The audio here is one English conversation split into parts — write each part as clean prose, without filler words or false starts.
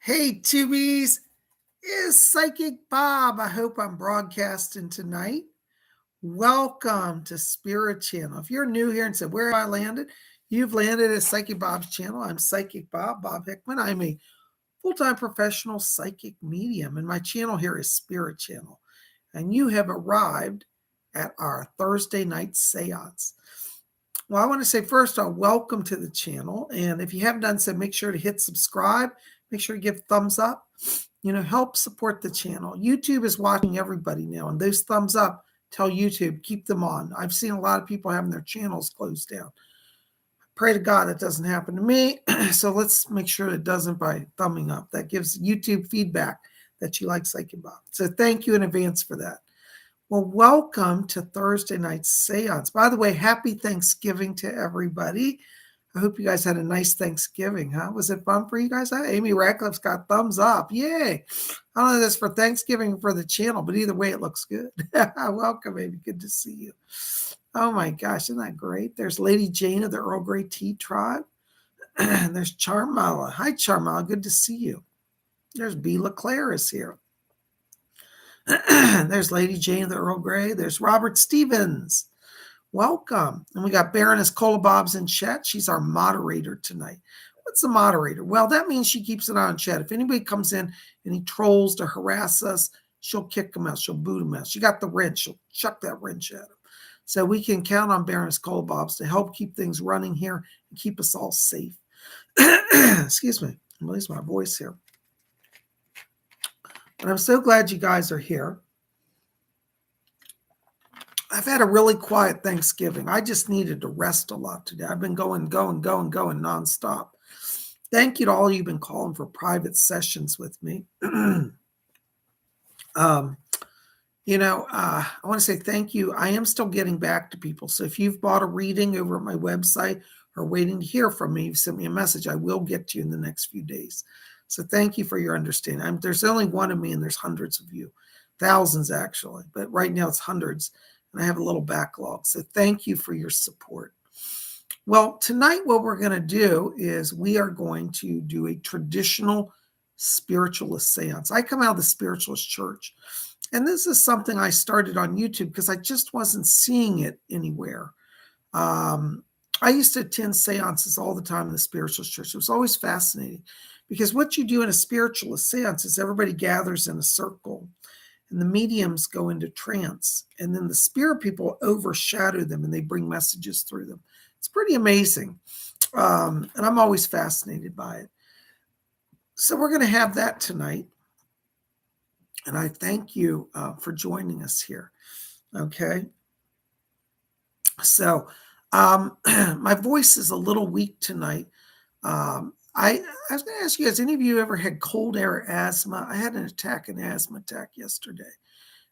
Hey, Tubies, is Psychic Bob. I hope I'm broadcasting tonight. Welcome to Spirit Channel. If you're new here and said, where have I landed? You've landed at Psychic Bob's channel. I'm Psychic Bob Hickman. I'm a full-time professional psychic medium, and my channel here is Spirit Channel. And you have arrived at our Thursday night seance. Well, I want to say first off, welcome to the channel. And if you haven't done so, make sure to hit subscribe. Make sure to give thumbs up. Help support the channel. YouTube is watching everybody now, and those thumbs up tell YouTube, keep them on. I've seen a lot of people having their channels closed down. Pray to God it doesn't happen to me. So let's make sure it doesn't by thumbing up. That gives YouTube feedback that you like Psychic Bob. So thank you in advance for that. Well, welcome to Thursday night seance. By the way, happy Thanksgiving to everybody. I hope you guys had a nice Thanksgiving, huh? Was it fun for you guys? Amy Radcliffe's got thumbs up. Yay. I don't know if that's for Thanksgiving or for the channel, but either way, it looks good. Welcome, Amy. Good to see you. Oh my gosh, isn't that great? There's Lady Jane of the Earl Grey Tea Tribe. There's Charmala. Hi, Charmala. Good to see you. There's B. LeClaire is here. There's Lady Jane of the Earl Grey. There's Robert Stevens. Welcome. And we got Baroness Cola Bob's in chat. She's our moderator tonight. What's a moderator? Well, that means she keeps it on chat. If anybody comes in and he trolls to harass us, she'll kick him out. She'll boot him out. She got the wrench. She'll chuck that wrench at him. So we can count on Baroness Cola Bob's to help keep things running here and keep us all safe. Excuse me. I'm losing my voice here. But I'm so glad you guys are here. I've had a really quiet Thanksgiving. I just needed to rest a lot today. I've been going nonstop. Thank you to all you've been calling for private sessions with me. I want to say thank you. I am still getting back to people. So if you've bought a reading over at my website or waiting to hear from me, you've sent me a message, I will get to you in the next few days. So thank you for your understanding. There's only one of me and there's hundreds of you, thousands actually, but right now it's hundreds. And I have a little backlog. So thank you for your support. Well, tonight what we're going to do is we are going to do a traditional spiritualist seance. I come out of the spiritualist church. And this is something I started on YouTube because I just wasn't seeing it anywhere. I used to attend seances all the time in the spiritualist church. It was always fascinating because what you do in a spiritualist seance is everybody gathers in a circle. And the mediums go into trance, and then the spirit people overshadow them, and they bring messages through them. It's pretty amazing, and I'm always fascinated by it. So we're going to have that tonight, and I thank you for joining us here. Okay. So my voice is a little weak tonight. I was going to ask you guys, any of you ever had cold air asthma? I had an asthma attack yesterday,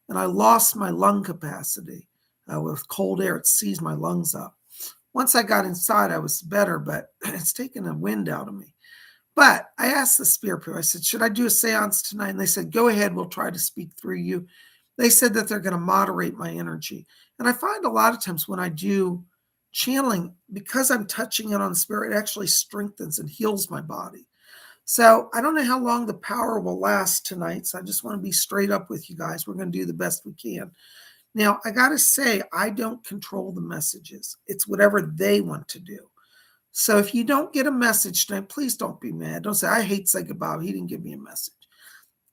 and I lost my lung capacity with cold air. It seized my lungs up. Once I got inside, I was better, but it's taken the wind out of me. But I asked the spirit people, I said, should I do a seance tonight? And they said, go ahead. We'll try to speak through you. They said that they're going to moderate my energy. And I find a lot of times when I do channeling, because I'm touching it on the spirit, it actually strengthens and heals my body. So I don't know how long the power will last tonight. So I just want to be straight up with you guys. We're going to do the best we can. Now, I got to say, I don't control the messages. It's whatever they want to do. So if you don't get a message tonight, please don't be mad. Don't say, I hate Psychic Bob. He didn't give me a message.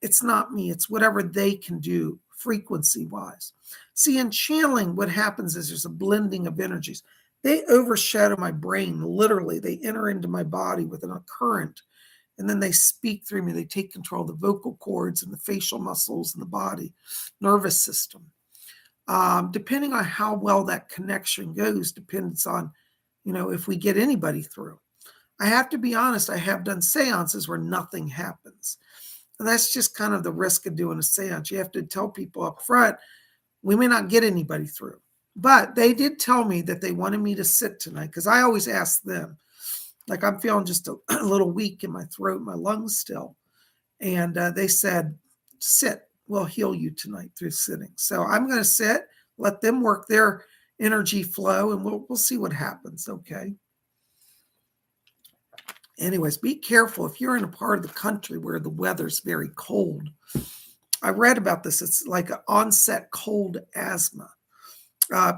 It's not me. It's whatever they can do frequency-wise. See, in channeling, what happens is there's a blending of energies. They overshadow my brain, literally. They enter into my body with a current, and then they speak through me. They take control of the vocal cords and the facial muscles in the body, nervous system. Depending on how well that connection goes, depends on, if we get anybody through. I have to be honest, I have done seances where nothing happens. And that's just kind of the risk of doing a seance. You have to tell people up front, we may not get anybody through. But they did tell me that they wanted me to sit tonight because I always ask them, like I'm feeling just a little weak in my throat, my lungs still. And they said, sit, we'll heal you tonight through sitting. So I'm going to sit, let them work their energy flow, and we'll see what happens, okay? Anyways, be careful if you're in a part of the country where the weather's very cold. I read about this. It's like an onset cold asthma.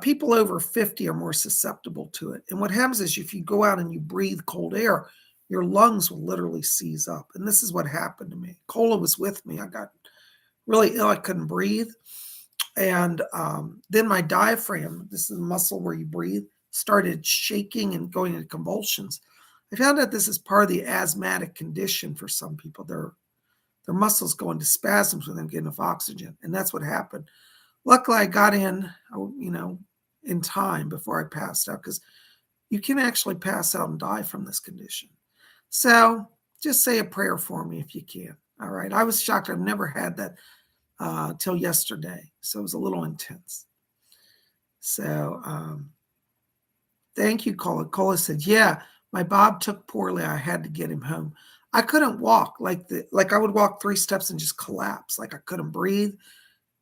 People over 50 are more susceptible to it. And what happens is if you go out and you breathe cold air, your lungs will literally seize up. And this is what happened to me. Cola was with me. I got really ill. I couldn't breathe. And then my diaphragm, this is the muscle where you breathe, started shaking and going into convulsions. I found out this is part of the asthmatic condition for some people. Their muscles go into spasms when they get enough oxygen. And that's what happened. Luckily, I got in, in time before I passed out, because you can actually pass out and die from this condition. So just say a prayer for me if you can. All right. I was shocked. I've never had that till yesterday. So it was a little intense. So thank you, Cola. Cola said, yeah, my Bob took poorly. I had to get him home. I couldn't walk like I would walk 3 steps and just collapse. Like I couldn't breathe.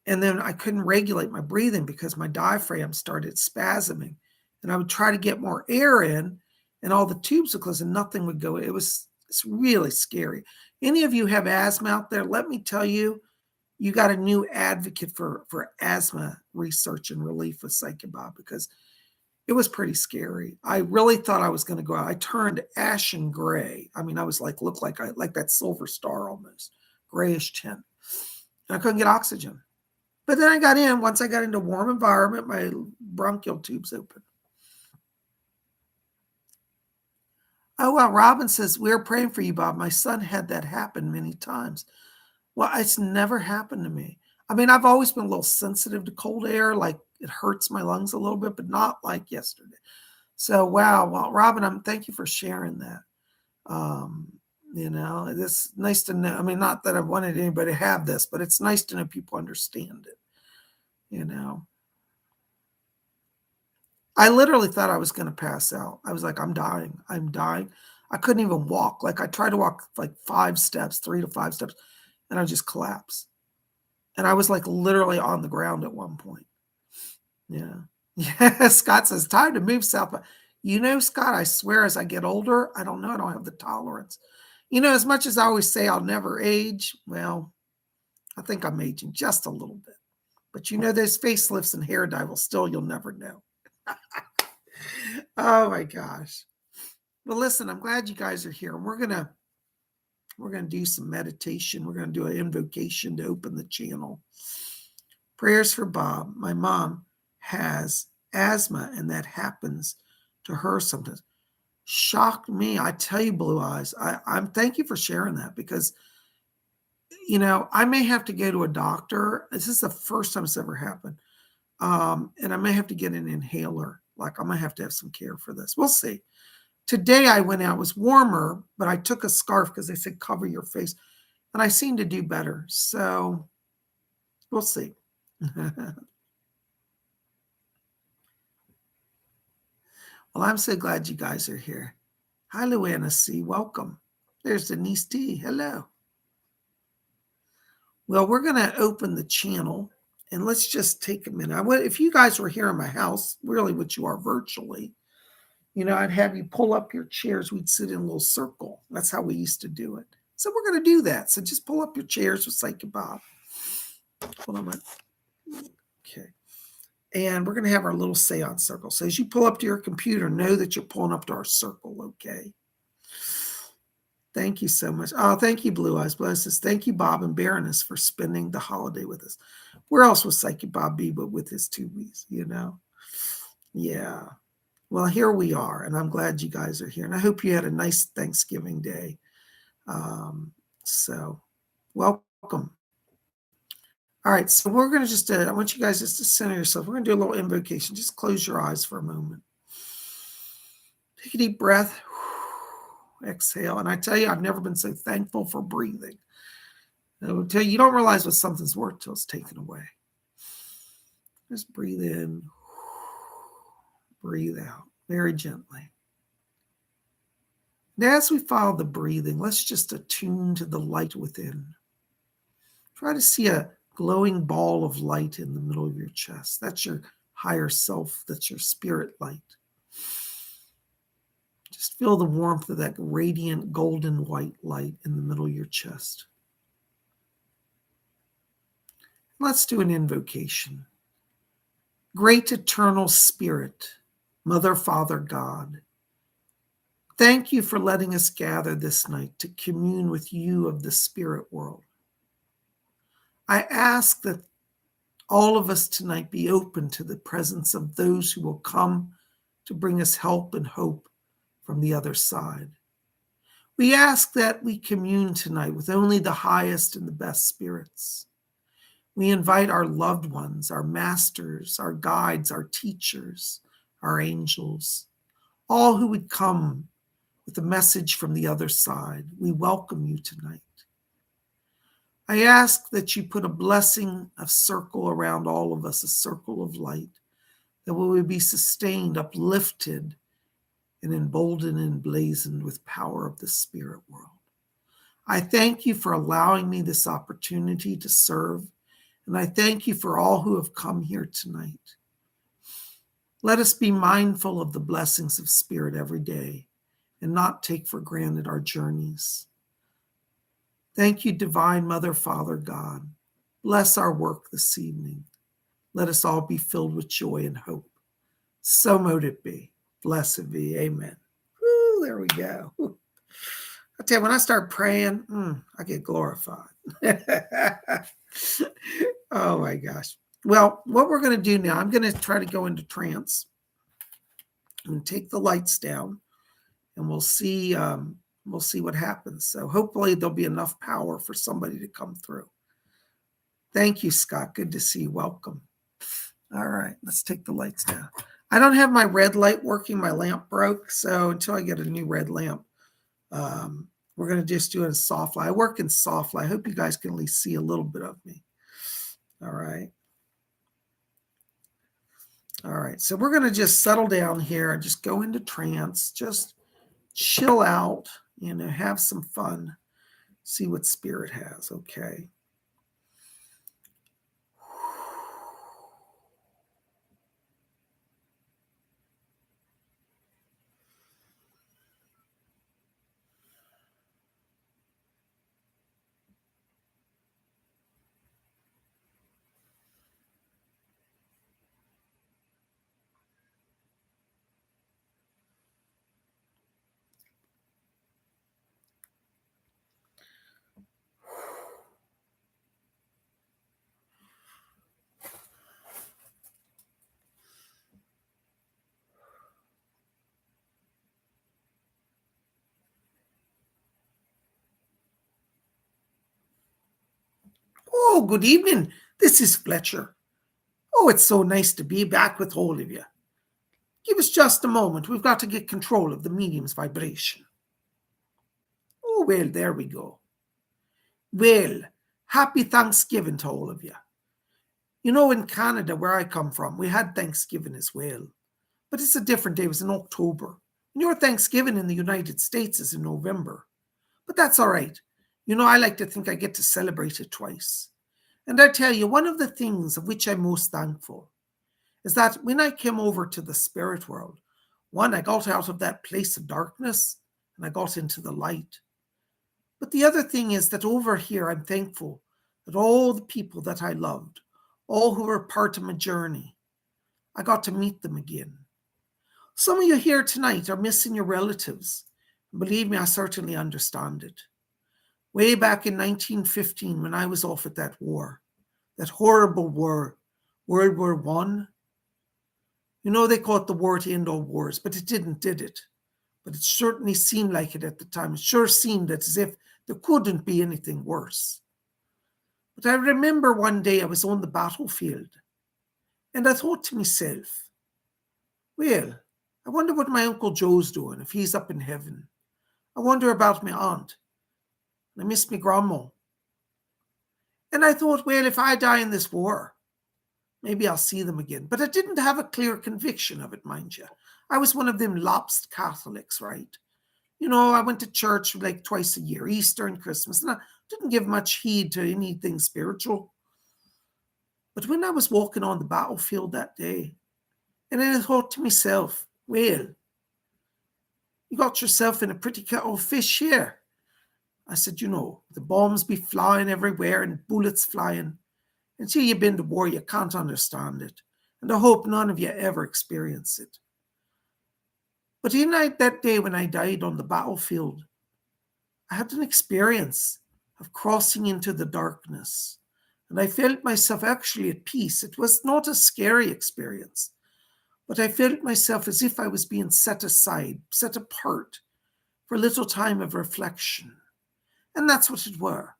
And then I couldn't regulate my breathing because my diaphragm started spasming. And I would try to get more air in and all the tubes would close and nothing would go. It's really scary. Any of you have asthma out there? Let me tell you, you got a new advocate for asthma research and relief with PsychicBob, because it was pretty scary. I really thought I was going to go out. I turned ashen gray. I mean, I was looked like that silver star almost, grayish tint. And I couldn't get oxygen. But then I got in. Once I got into a warm environment, my bronchial tubes opened. Oh, well, Robin says, we're praying for you, Bob. My son had that happen many times. Well, it's never happened to me. I mean, I've always been a little sensitive to cold air. Like it hurts my lungs a little bit, but not like yesterday. So, wow. Well, Robin, thank you for sharing that. It's nice to know. I mean, not that I wanted anybody to have this, but it's nice to know people understand it. I literally thought I was going to pass out. I was like, I'm dying. I'm dying. I couldn't even walk. Like I tried to walk like 5 steps, 3 to 5 steps, and I just collapsed. And I was like literally on the ground at one point. Yeah. Yeah. Scott says, time to move south. Scott, I swear as I get older, I don't know. I don't have the tolerance. As much as I always say I'll never age, well, I think I'm aging just a little bit. But those facelifts and hair dye will still, you'll never know. Oh my gosh. Well, listen, I'm glad you guys are here. We're gonna do some meditation. We're gonna do an invocation to open the channel. Prayers for Bob. My mom has asthma, and that happens to her sometimes. Shocked me. I tell you, Blue Eyes. I'm thank you for sharing that, because I may have to go to a doctor. This is the first time it's ever happened. And I may have to get an inhaler. Like I might have to have some care for this. We'll see. Today I went out. It was warmer, but I took a scarf because they said cover your face. And I seem to do better. So we'll see. Well, I'm so glad you guys are here. Hi, Luana C. Welcome. There's Denise D. Hello. Well, we're going to open the channel. And let's just take a minute. If you guys were here in my house, really what you are virtually, I'd have you pull up your chairs. We'd sit in a little circle. That's how we used to do it. So we're going to do that. So just pull up your chairs with PsychicBob. Hold on a minute. Okay. And we're going to have our little seance circle. So as you pull up to your computer, know that you're pulling up to our circle, okay? Thank you so much. Oh, thank you, Blue Eyes. Blue Eyes says, thank you, Bob and Baroness, for spending the holiday with us. Where else would PsychicBob be but with his 2 weeks, Yeah. Well, here we are, and I'm glad you guys are here. And I hope you had a nice Thanksgiving day. So welcome. All right, so we're going to just, I want you guys just to center yourself. We're going to do a little invocation. Just close your eyes for a moment. Take a deep breath. Exhale. And I tell you, I've never been so thankful for breathing. I will tell you, you don't realize what something's worth till it's taken away. Just breathe in. Breathe out very gently. And as we follow the breathing, let's just attune to the light within. Try to see a glowing ball of light in the middle of your chest. That's your higher self. That's your spirit light. Just feel the warmth of that radiant golden white light in the middle of your chest. Let's do an invocation. Great eternal Spirit, Mother, Father, God, thank you for letting us gather this night to commune with you of the spirit world. I ask that all of us tonight be open to the presence of those who will come to bring us help and hope from the other side. We ask that we commune tonight with only the highest and the best spirits. We invite our loved ones, our masters, our guides, our teachers, our angels, all who would come with a message from the other side. We welcome you tonight. I ask that you put a blessing of circle around all of us, a circle of light, that we will be sustained, uplifted, and emboldened and blazoned with power of the spirit world. I thank you for allowing me this opportunity to serve, and I thank you for all who have come here tonight. Let us be mindful of the blessings of spirit every day and not take for granted our journeys. Thank you, Divine Mother, Father, God. Bless our work this evening. Let us all be filled with joy and hope. So mote it be. Blessed be. Amen. Woo, there we go. I tell you, when I start praying, I get glorified. Oh my gosh. Well, what we're going to do now, I'm going to try to go into trance and take the lights down, and we'll see what happens. So hopefully there'll be enough power for somebody to come through. Thank you, Scott. Good to see you. Welcome. All right, let's take the lights down. I don't have my red light working. My lamp broke. So until I get a new red lamp, we're going to just do it in soft light. I work in soft light. I hope you guys can at least see a little bit of me. All right. All right. So we're going to just settle down here and just go into trance. Just chill out, have some fun. See what spirit has. Okay. Oh, good evening. This is Fletcher. Oh, it's so nice to be back with all of you. Give us just a moment. We've got to get control of the medium's vibration. Oh, well, there we go. Well, happy Thanksgiving to all of you. In Canada, where I come from, we had Thanksgiving as well. But it's a different day. It was in October. And your Thanksgiving in the United States is in November. But that's all right. I like to think I get to celebrate it twice. And I tell you, one of the things of which I'm most thankful is that when I came over to the spirit world, one, I got out of that place of darkness and I got into the light. But the other thing is that over here, I'm thankful that all the people that I loved, all who were part of my journey, I got to meet them again. Some of you here tonight are missing your relatives. And believe me, I certainly understand it. Way back in 1915, when I was off at that war, that horrible war, World War I, they call it the war to end all wars, but it didn't, did it? But it certainly seemed like it at the time. It sure seemed as if there couldn't be anything worse. But I remember one day I was on the battlefield, and I thought to myself, well, I wonder what my Uncle Joe's doing, if he's up in heaven. I wonder about my aunt. I miss my grandma. And I thought, well, if I die in this war, maybe I'll see them again. But I didn't have a clear conviction of it, mind you. I was one of them lapsed Catholics, right? I went to church like twice a year, Easter and Christmas, and I didn't give much heed to anything spiritual. But when I was walking on the battlefield that day, and I thought to myself, well, You got yourself in a pretty kettle of fish here. I said, the bombs be flying everywhere and bullets flying. Until you've been to war, you can't understand it. And I hope none of you ever experience it. But in that day when I died on the battlefield, I had an experience of crossing into the darkness. And I felt myself actually at peace. It was not a scary experience, but I felt myself as if I was being set aside, set apart for a little time of reflection. And that's what it were.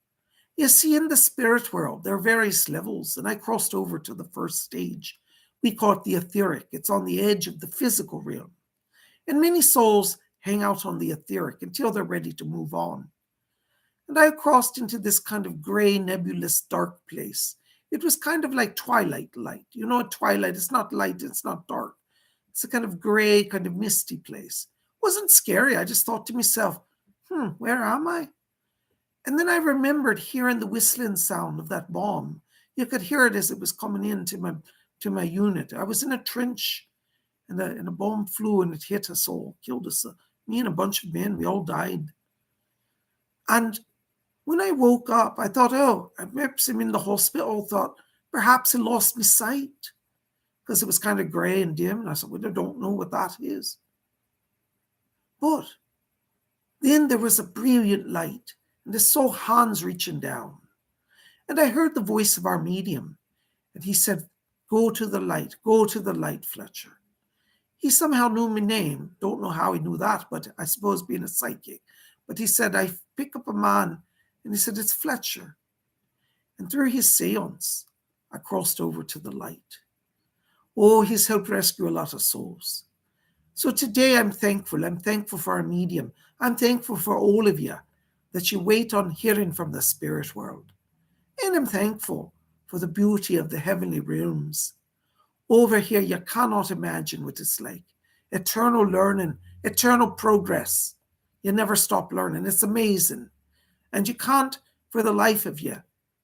You see, in the spirit world, there are various levels, and I crossed over to the first stage. We call it the etheric. It's on the edge of the physical realm. And many souls hang out on the etheric until they're ready to move on. And I crossed into this kind of gray, nebulous, dark place. It was kind of like twilight light. At twilight, it's not light, it's not dark. It's a kind of gray, kind of misty place. It wasn't scary. I just thought to myself, where am I? And then I remembered hearing the whistling sound of that bomb. You could hear it as it was coming into my unit. I was in a trench, and a bomb flew and it hit us all, killed us. Me and a bunch of men, we all died. And when I woke up, I thought, perhaps I'm in the hospital. I thought, perhaps I lost my sight because it was kind of gray and dim. And I said, I don't know what that is. But then there was a brilliant light, and I saw hands reaching down. And I heard the voice of our medium, and he said, go to the light, Fletcher. He somehow knew my name. Don't know how he knew that, but I suppose being a psychic. But he said, I pick up a man, and he said, it's Fletcher. And through his seance, I crossed over to the light. Oh, he's helped rescue a lot of souls. So today I'm thankful. I'm thankful for our medium. I'm thankful for all of you that you wait on hearing from the spirit world. And I'm thankful for the beauty of the heavenly realms. Over here, you cannot imagine what it's like. Eternal learning, eternal progress. You never stop learning. It's amazing. And you can't, for the life of you,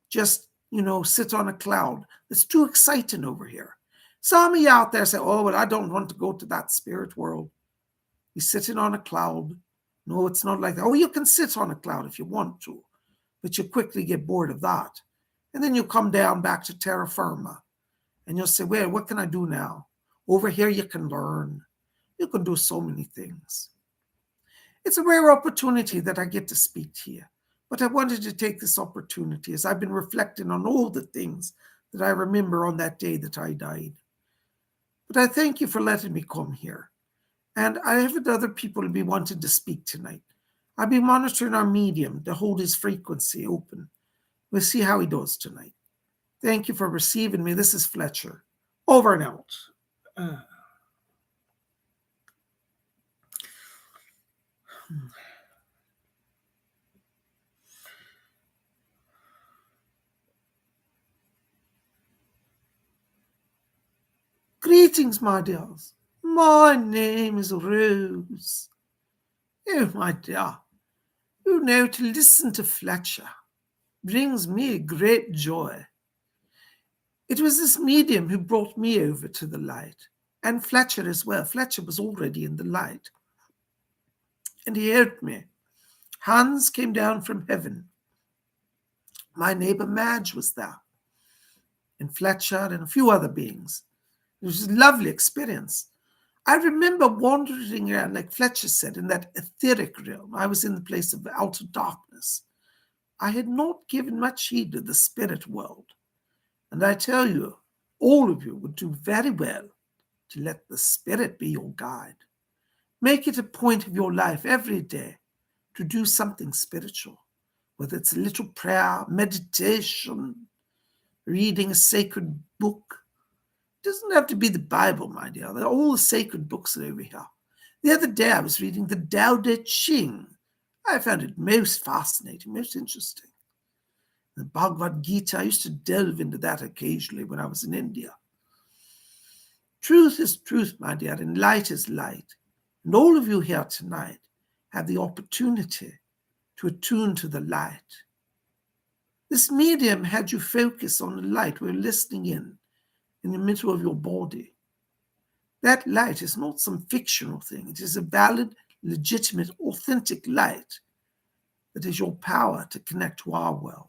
just, sit on a cloud. It's too exciting over here. Some of you out there say, I don't want to go to that spirit world. You're sitting on a cloud. No, it's not like that. Oh, you can sit on a cloud if you want to, but you quickly get bored of that. And then you come down back to terra firma. And you'll say, well, what can I do now? Over here, you can learn. You can do so many things. It's a rare opportunity that I get to speak to you. But I wanted to take this opportunity as I've been reflecting on all the things that I remember on that day that I died. But I thank you for letting me come here. And I have other people to be wanting to speak tonight. I'll be monitoring our medium to hold his frequency open. We'll see how he does tonight. Thank you for receiving me. This is Fletcher. Over and out. Greetings, my dears. My name is Rose. Oh, my dear, to listen to Fletcher brings me great joy. It was this medium who brought me over to the light, and Fletcher as well. Fletcher was already in the light, and he helped me. Hands came down from heaven. My neighbor Madge was there, and Fletcher and a few other beings. It was a lovely experience. I remember wandering around, like Fletcher said, in that etheric realm. I was in the place of outer darkness. I had not given much heed to the spirit world. And I tell you, all of you would do very well to let the spirit be your guide. Make it a point of your life every day to do something spiritual, whether it's a little prayer, meditation, reading a sacred book. It doesn't have to be the Bible, my dear. There are all the sacred books over here. The other day I was reading the Tao Te Ching. I found it most fascinating, most interesting. The Bhagavad Gita, I used to delve into that occasionally when I was in India. Truth is truth, my dear, and light is light. And all of you here tonight have the opportunity to attune to the light. This medium had you focus on the light. We're listening in the middle of your body. That light is not some fictional thing. It is a valid legitimate, authentic light that is your power to connect to our world.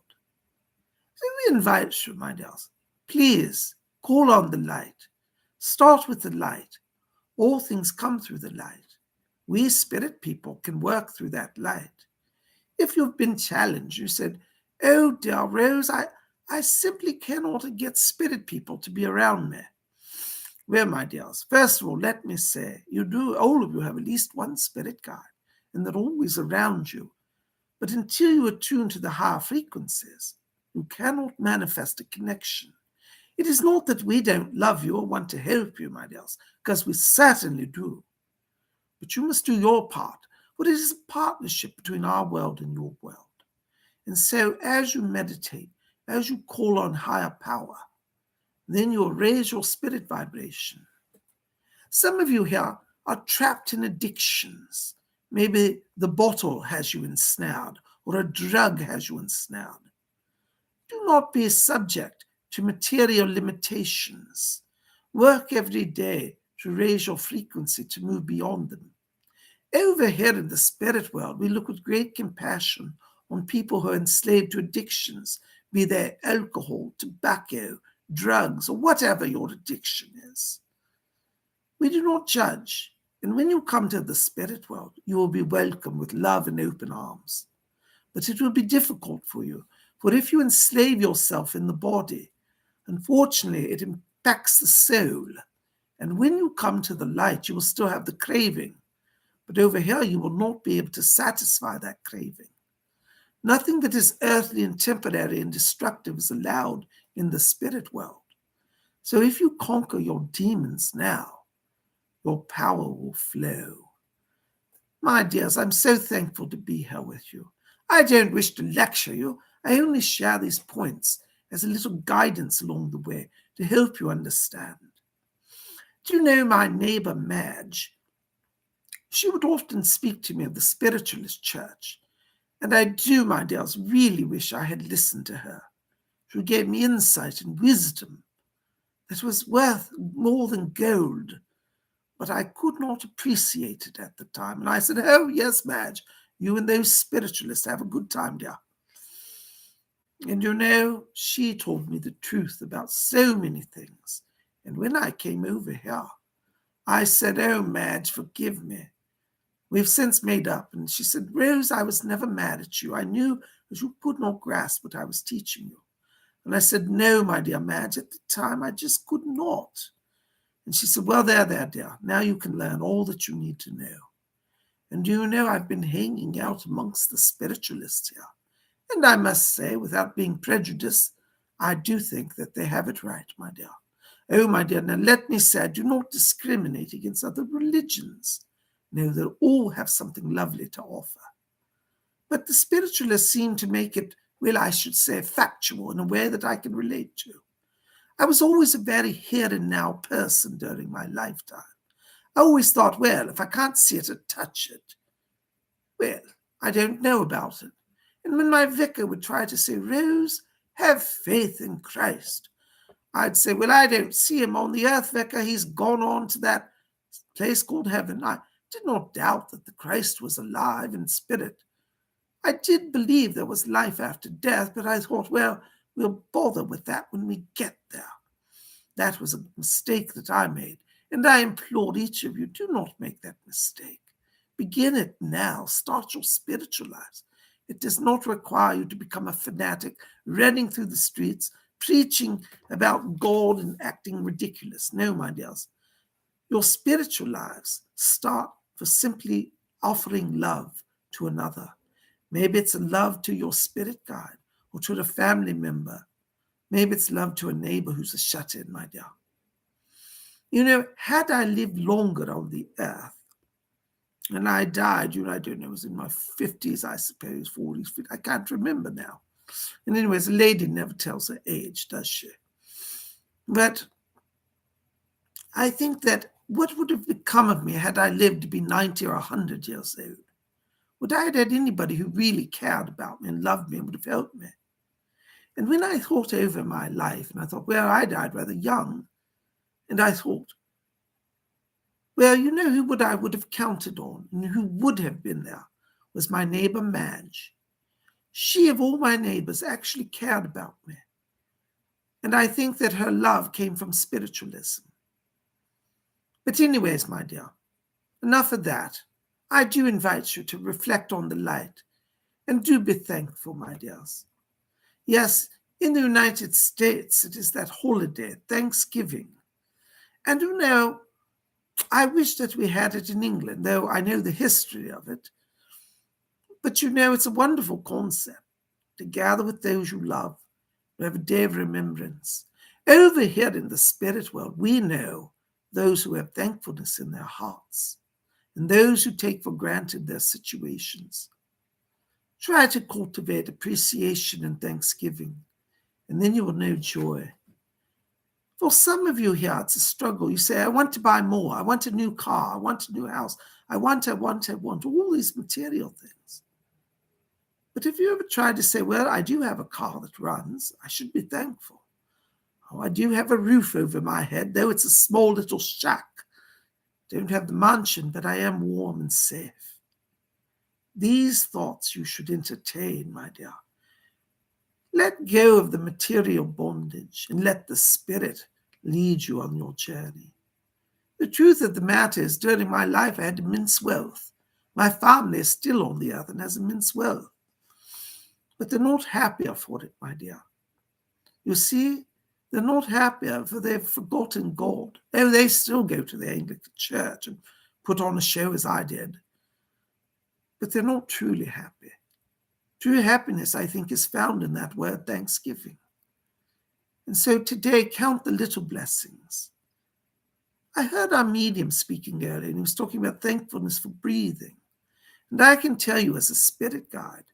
So we invite you, my dears, please call on the light. Start with the light. All things come through the light. We spirit people can work through that light. If you've been challenged, you said, oh dear Rose, I simply cannot get spirit people to be around me. Well, my dears, first of all, let me say, all of you have at least one spirit guide, and they're always around you. But until you attune to the higher frequencies, you cannot manifest a connection. It is not that we don't love you or want to help you, my dears, because we certainly do. But you must do your part, for it is a partnership between our world and your world. And so as you meditate, as you call on higher power, then you'll raise your spirit vibration. Some of you here are trapped in addictions. Maybe the bottle has you ensnared, or a drug has you ensnared. Do not be subject to material limitations. Work every day to raise your frequency to move beyond them. Over here in the spirit world, we look with great compassion on people who are enslaved to addictions, be they alcohol, tobacco, drugs, or whatever your addiction is. We do not judge, and when you come to the spirit world, you will be welcomed with love and open arms. But it will be difficult for you, for if you enslave yourself in the body, unfortunately, it impacts the soul. And when you come to the light, you will still have the craving. But over here, you will not be able to satisfy that craving. Nothing that is earthly and temporary and destructive is allowed in the spirit world. So if you conquer your demons now, your power will flow. My dears, I'm so thankful to be here with you. I don't wish to lecture you. I only share these points as a little guidance along the way to help you understand. Do you know my neighbor Madge? She would often speak to me of the spiritualist church. And I do, my dears, really wish I had listened to her. She gave me insight and wisdom that was worth more than gold. But I could not appreciate it at the time. And I said, oh, yes, Madge, you and those spiritualists have a good time, dear. And you know, she told me the truth about so many things. And when I came over here, I said, oh, Madge, forgive me. We've since made up. And she said, Rose, I was never mad at you. I knew that you could not grasp what I was teaching you. And I said, no, my dear Madge, at the time I just could not. And she said, well, there, dear. Now you can learn all that you need to know. And you know, I've been hanging out amongst the spiritualists here. And I must say, without being prejudiced, I do think that they have it right, my dear. Oh, my dear, now let me say, I do not discriminate against other religions. No, they all have something lovely to offer. But the spiritualists seem to make it, well, I should say, factual in a way that I can relate to. I was always a very here and now person during my lifetime. I always thought, well, if I can't see it or touch it, well, I don't know about it. And when my vicar would try to say, Rose, have faith in Christ, I'd say, well, I don't see him on the earth, vicar. He's gone on to that place called heaven. I did not doubt that the Christ was alive in spirit. I did believe there was life after death, but I thought, well, we'll bother with that when we get there. That was a mistake that I made, and I implored each of you, do not make that mistake. Begin it now. Start your spiritual lives. It does not require you to become a fanatic, running through the streets, preaching about God and acting ridiculous. No, my dears. Your spiritual lives start for simply offering love to another. Maybe it's a love to your spirit guide or to a family member. Maybe it's love to a neighbor who's a shut-in, my dear. You know, had I lived longer on the earth, and I died, I don't know, it was in my 50s, I suppose, 40s, 50s, I can't remember now. And anyways, a lady never tells her age, does she? But I think that what would have become of me had I lived to be 90 or 100 years old? Would I have had anybody who really cared about me and loved me and would have helped me? And when I thought over my life, and I thought, well, I died rather young, and I thought, Well, you know who I would have counted on and who would have been there was my neighbor Madge. She, of all my neighbors, actually cared about me. And I think that her love came from spiritualism. But anyways, my dear, enough of that. I do invite you to reflect on the light and do be thankful, my dears. Yes, in the United States, it is that holiday, Thanksgiving. And you know, I wish that we had it in England, though I know the history of it. But you know, it's a wonderful concept to gather with those you love, to have a day of remembrance. Over here in the spirit world, we know those who have thankfulness in their hearts and those who take for granted their situations. Try to cultivate appreciation and thanksgiving, and then you will know joy. For some of you here, it's a struggle. You say, I want to buy more. I want a new car. I want a new house. I want all these material things. But if you ever try to say, well, I do have a car that runs, I should be thankful. Oh, I do have a roof over my head, though it's a small little shack. Don't have the mansion, but I am warm and safe. These thoughts you should entertain, my dear. Let go of the material bondage and let the spirit lead you on your journey. The truth of the matter is, during my life, I had immense wealth. My family is still on the earth and has immense wealth. But they're not happier for it, my dear. You see, they're not happier for they've forgotten God. Oh, they still go to the Anglican church and put on a show as I did. But they're not truly happy. True happiness, I think, is found in that word thanksgiving. And so today, count the little blessings. I heard our medium speaking earlier, and he was talking about thankfulness for breathing. And I can tell you, as a spirit guide,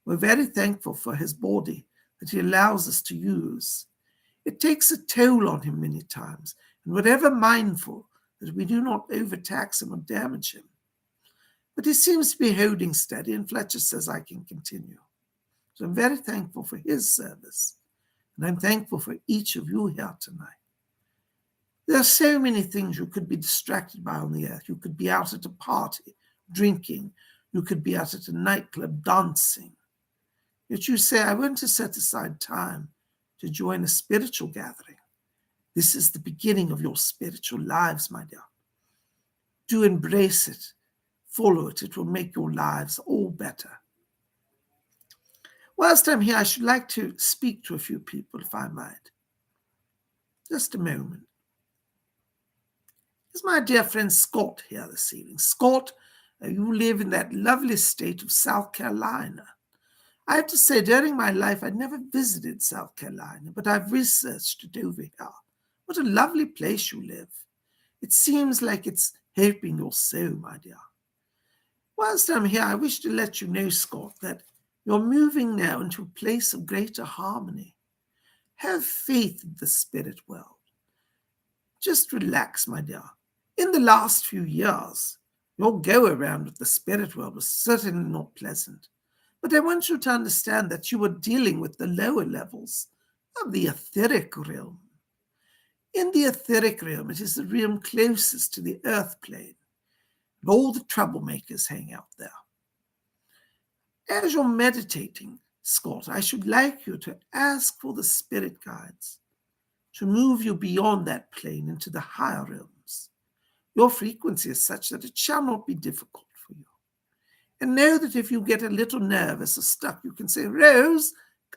we're very thankful for his body that he allows us to use. It takes a toll on him many times, and we're ever mindful that we do not overtax him or damage him. But he seems to be holding steady, and Fletcher says I can continue. So I'm very thankful for his service, and I'm thankful for each of you here tonight. There are so many things you could be distracted by on the earth. You could be out at a party, drinking. You could be out at a nightclub, dancing. Yet you say, I want to set aside time to join a spiritual gathering. This is the beginning of your spiritual lives, my dear. Do embrace it. Follow it. It will make your lives all better. Whilst I'm here, I should like to speak to a few people, if I might. Just a moment. Is my dear friend Scott here this evening? Scott, you live in that lovely state of South Carolina. I have to say, during my life, I'd never visited South Carolina, but I've researched it over here. What a lovely place you live. It seems like it's helping your soul, my dear. Whilst I'm here, I wish to let you know, Scott, that you're moving now into a place of greater harmony. Have faith in the spirit world. Just relax, my dear. In the last few years, your go-around with the spirit world was certainly not pleasant. But I want you to understand that you were dealing with the lower levels of the etheric realm. In the etheric realm, it is the realm closest to the earth plane. And all the troublemakers hang out there. As you're meditating, Scott, I should like you to ask for the spirit guides to move you beyond that plane into the higher realms. Your frequency is such that it shall not be difficult for you. And know that if you get a little nervous or stuck, you can say, Rose,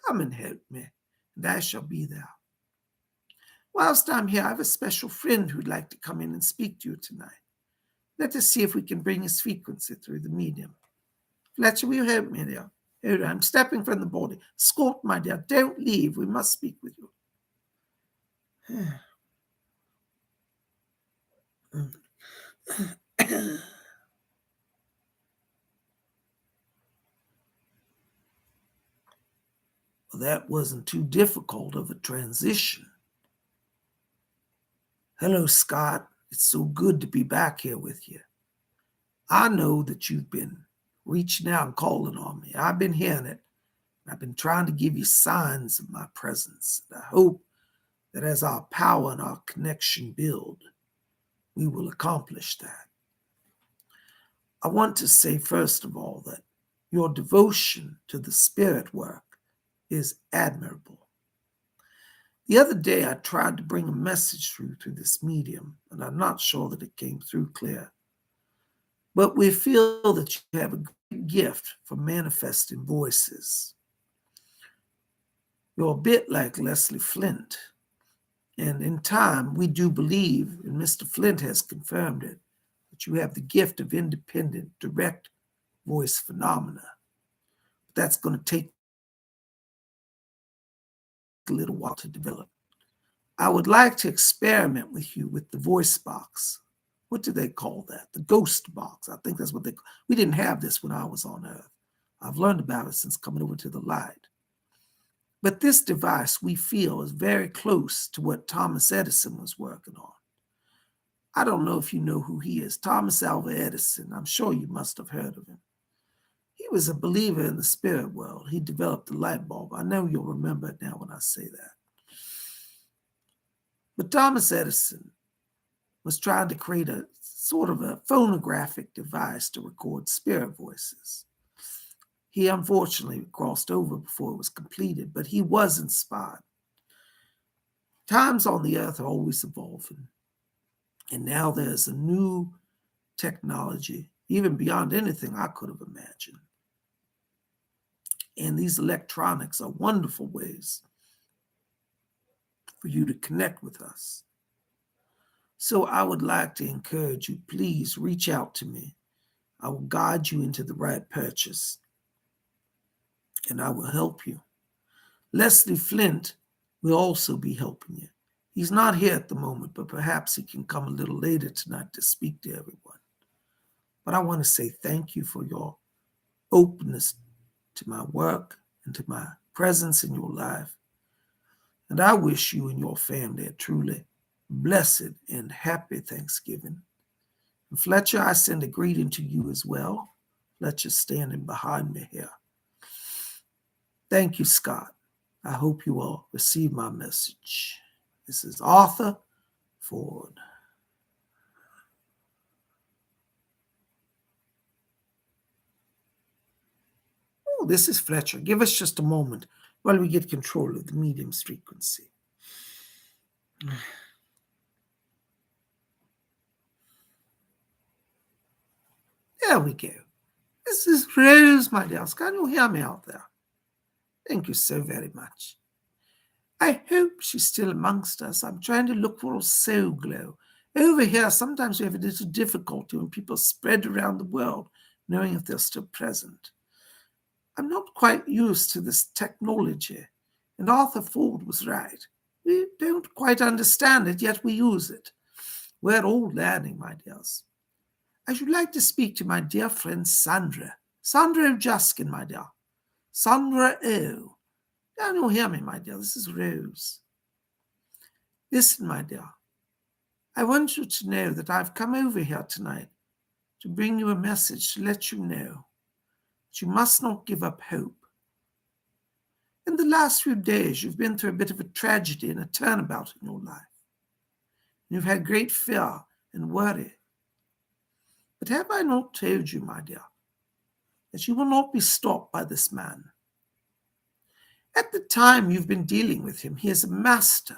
come and help me, and I shall be there. Whilst I'm here, I have a special friend who'd like to come in and speak to you tonight. Let us see if we can bring his frequency through the medium. Fletcher, will you help me there? Here, I'm stepping from the body. Scott, my dear, don't leave. We must speak with you. Well, that wasn't too difficult of a transition. Hello, Scott. It's so good to be back here with you. I know that you've been reaching out and calling on me. I've been hearing it. I've been trying to give you signs of my presence. I hope that as our power and our connection build, we will accomplish that. I want to say, first of all, that your devotion to the spirit work is admirable. The other day, I tried to bring a message through this medium, and I'm not sure that it came through clear. But we feel that you have a great gift for manifesting voices. You're a bit like Leslie Flint. And in time, we do believe, and Mr. Flint has confirmed it, that you have the gift of independent, direct voice phenomena. But that's going to take a little while to develop. I would like to experiment with you with the voice box. What do they call that? The ghost box. I think that's what we didn't have this when I was on Earth. I've learned about it since coming over to the light. But this device, we feel, is very close to what Thomas Edison was working on. I don't know if you know who he is, Thomas Alva Edison. I'm sure you must have heard of him. He was a believer in the spirit world. He developed the light bulb. I know you'll remember it now when I say that. But Thomas Edison was trying to create a sort of a phonographic device to record spirit voices. He unfortunately crossed over before it was completed, but he was inspired. Times on the earth are always evolving. And now there's a new technology, even beyond anything I could have imagined. And these electronics are wonderful ways for you to connect with us. So I would like to encourage you, please reach out to me. I will guide you into the right purchase, and I will help you. Leslie Flint will also be helping you. He's not here at the moment, but perhaps he can come a little later tonight to speak to everyone. But I want to say thank you for your openness to my work and to my presence in your life. And I wish you and your family a truly blessed and happy Thanksgiving. And Fletcher, I send a greeting to you as well. Fletcher's standing behind me here. Thank you, Scott. I hope you will receive my message. This is Arthur Ford. Oh, this is Fletcher. Give us just a moment while we get control of the medium's frequency. There we go. This is Rose, my dear. Can you hear me out there? Thank you so very much. I hope she's still amongst us. I'm trying to look for a soul glow. Over here, sometimes we have a little difficulty when people spread around the world, knowing if they're still present. I'm not quite used to this technology, and Arthur Ford was right. We don't quite understand it, yet we use it. We're all learning, my dears. I should like to speak to my dear friend Sandra. Sandra O'Juskin, my dear. Sandra O. Can you hear me, my dear? This is Rose. Listen, my dear. I want you to know that I've come over here tonight to bring you a message to let you know that you must not give up hope. In the last few days, you've been through a bit of a tragedy and a turnabout in your life. You've had great fear and worry. But have I not told you, my dear, that you will not be stopped by this man? At the time you've been dealing with him, he is a master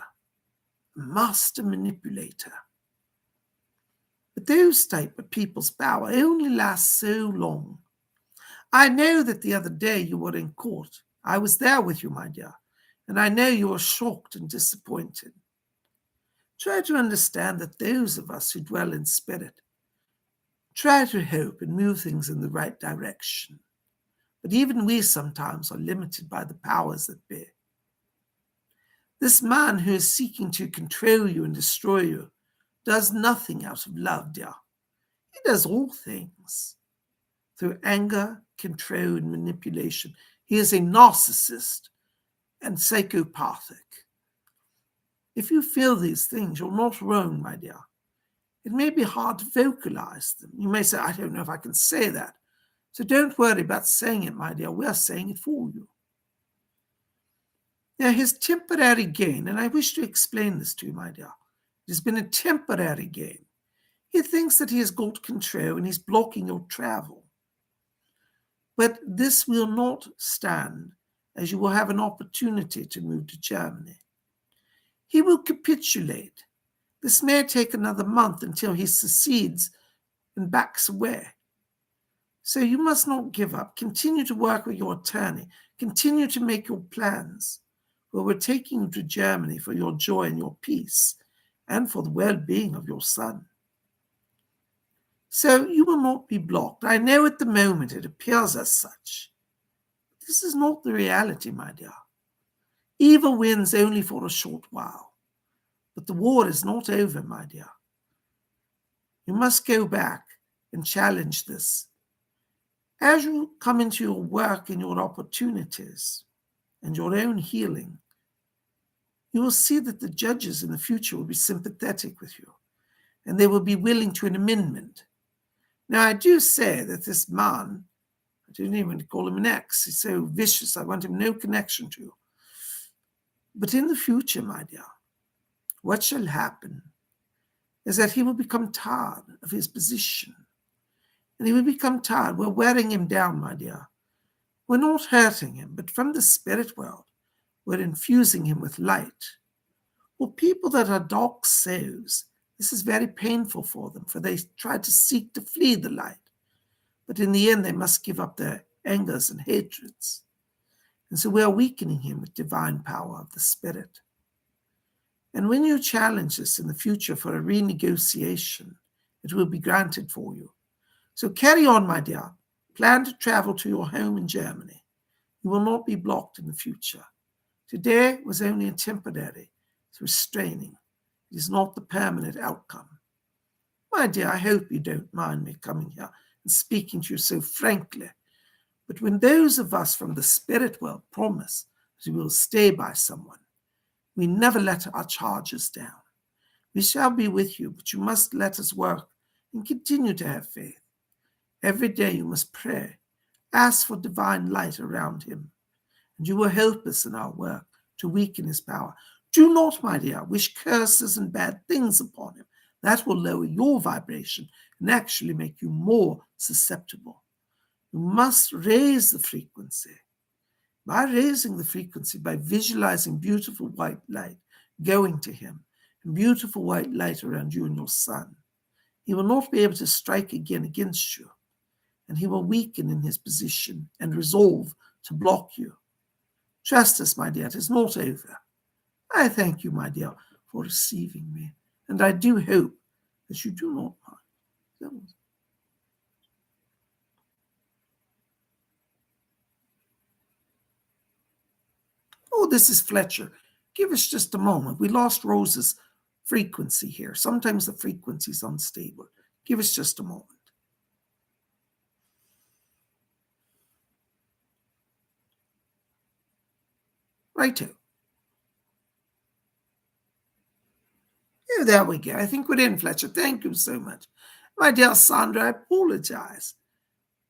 manipulator. But those type of people's power only lasts so long. I know that the other day you were in court. I was there with you, my dear, and I know you were shocked and disappointed. Try to understand that those of us who dwell in spirit try to hope and move things in the right direction. But even we sometimes are limited by the powers that be. This man who is seeking to control you and destroy you does nothing out of love, dear. He does all things through anger, control, and manipulation. He is a narcissist and psychopathic. If you feel these things, you're not wrong, my dear. It may be hard to vocalize them. You may say, I don't know if I can say that. So don't worry about saying it, my dear. We are saying it for you. Now, his temporary gain, and I wish to explain this to you, my dear. It has been a temporary gain. He thinks that he has got control and he's blocking your travel. But this will not stand, as you will have an opportunity to move to Germany. He will capitulate. This may take another month until he secedes and backs away. So you must not give up. Continue to work with your attorney. Continue to make your plans. Well, we're taking you to Germany for your joy and your peace and for the well-being of your son. So you will not be blocked. I know at the moment it appears as such. This is not the reality, my dear. Evil wins only for a short while. But the war is not over, my dear. You must go back and challenge this. As you come into your work and your opportunities and your own healing, you will see that the judges in the future will be sympathetic with you and they will be willing to an amendment. Now, I do say that this man, I don't even want to call him an ex, he's so vicious, I want him no connection to. But in the future, my dear, what shall happen is that he will become tired of his position. And he will become tired. We're wearing him down, my dear. We're not hurting him, but from the spirit world, we're infusing him with light. For people that are dark souls, this is very painful for them, for they try to seek to flee the light. But in the end, they must give up their angers and hatreds. And so we are weakening him with divine power of the spirit. And when you challenge this in the future for a renegotiation, it will be granted for you. So carry on, my dear. Plan to travel to your home in Germany. You will not be blocked in the future. Today was only a temporary restraining. It is not the permanent outcome. My dear, I hope you don't mind me coming here and speaking to you so frankly. But when those of us from the spirit world promise that we will stay by someone, we never let our charges down. We shall be with you, but you must let us work and continue to have faith. Every day you must pray. Ask for divine light around him, and you will help us in our work to weaken his power. Do not, my dear, wish curses and bad things upon him. That will lower your vibration and actually make you more susceptible. You must raise the frequency. By raising the frequency, by visualizing beautiful white light going to him, and beautiful white light around you and your son, he will not be able to strike again against you, and he will weaken in his position and resolve to block you. Trust us, my dear, it is not over. I thank you, my dear, for receiving me, and I do hope that you do not mind. Oh, this is Fletcher. Give us just a moment. We lost Rose's frequency here. Sometimes the frequency is unstable. Give us just a moment. Righto. Yeah, there we go. I think we're in, Fletcher. Thank you so much. My dear Sandra, I apologize.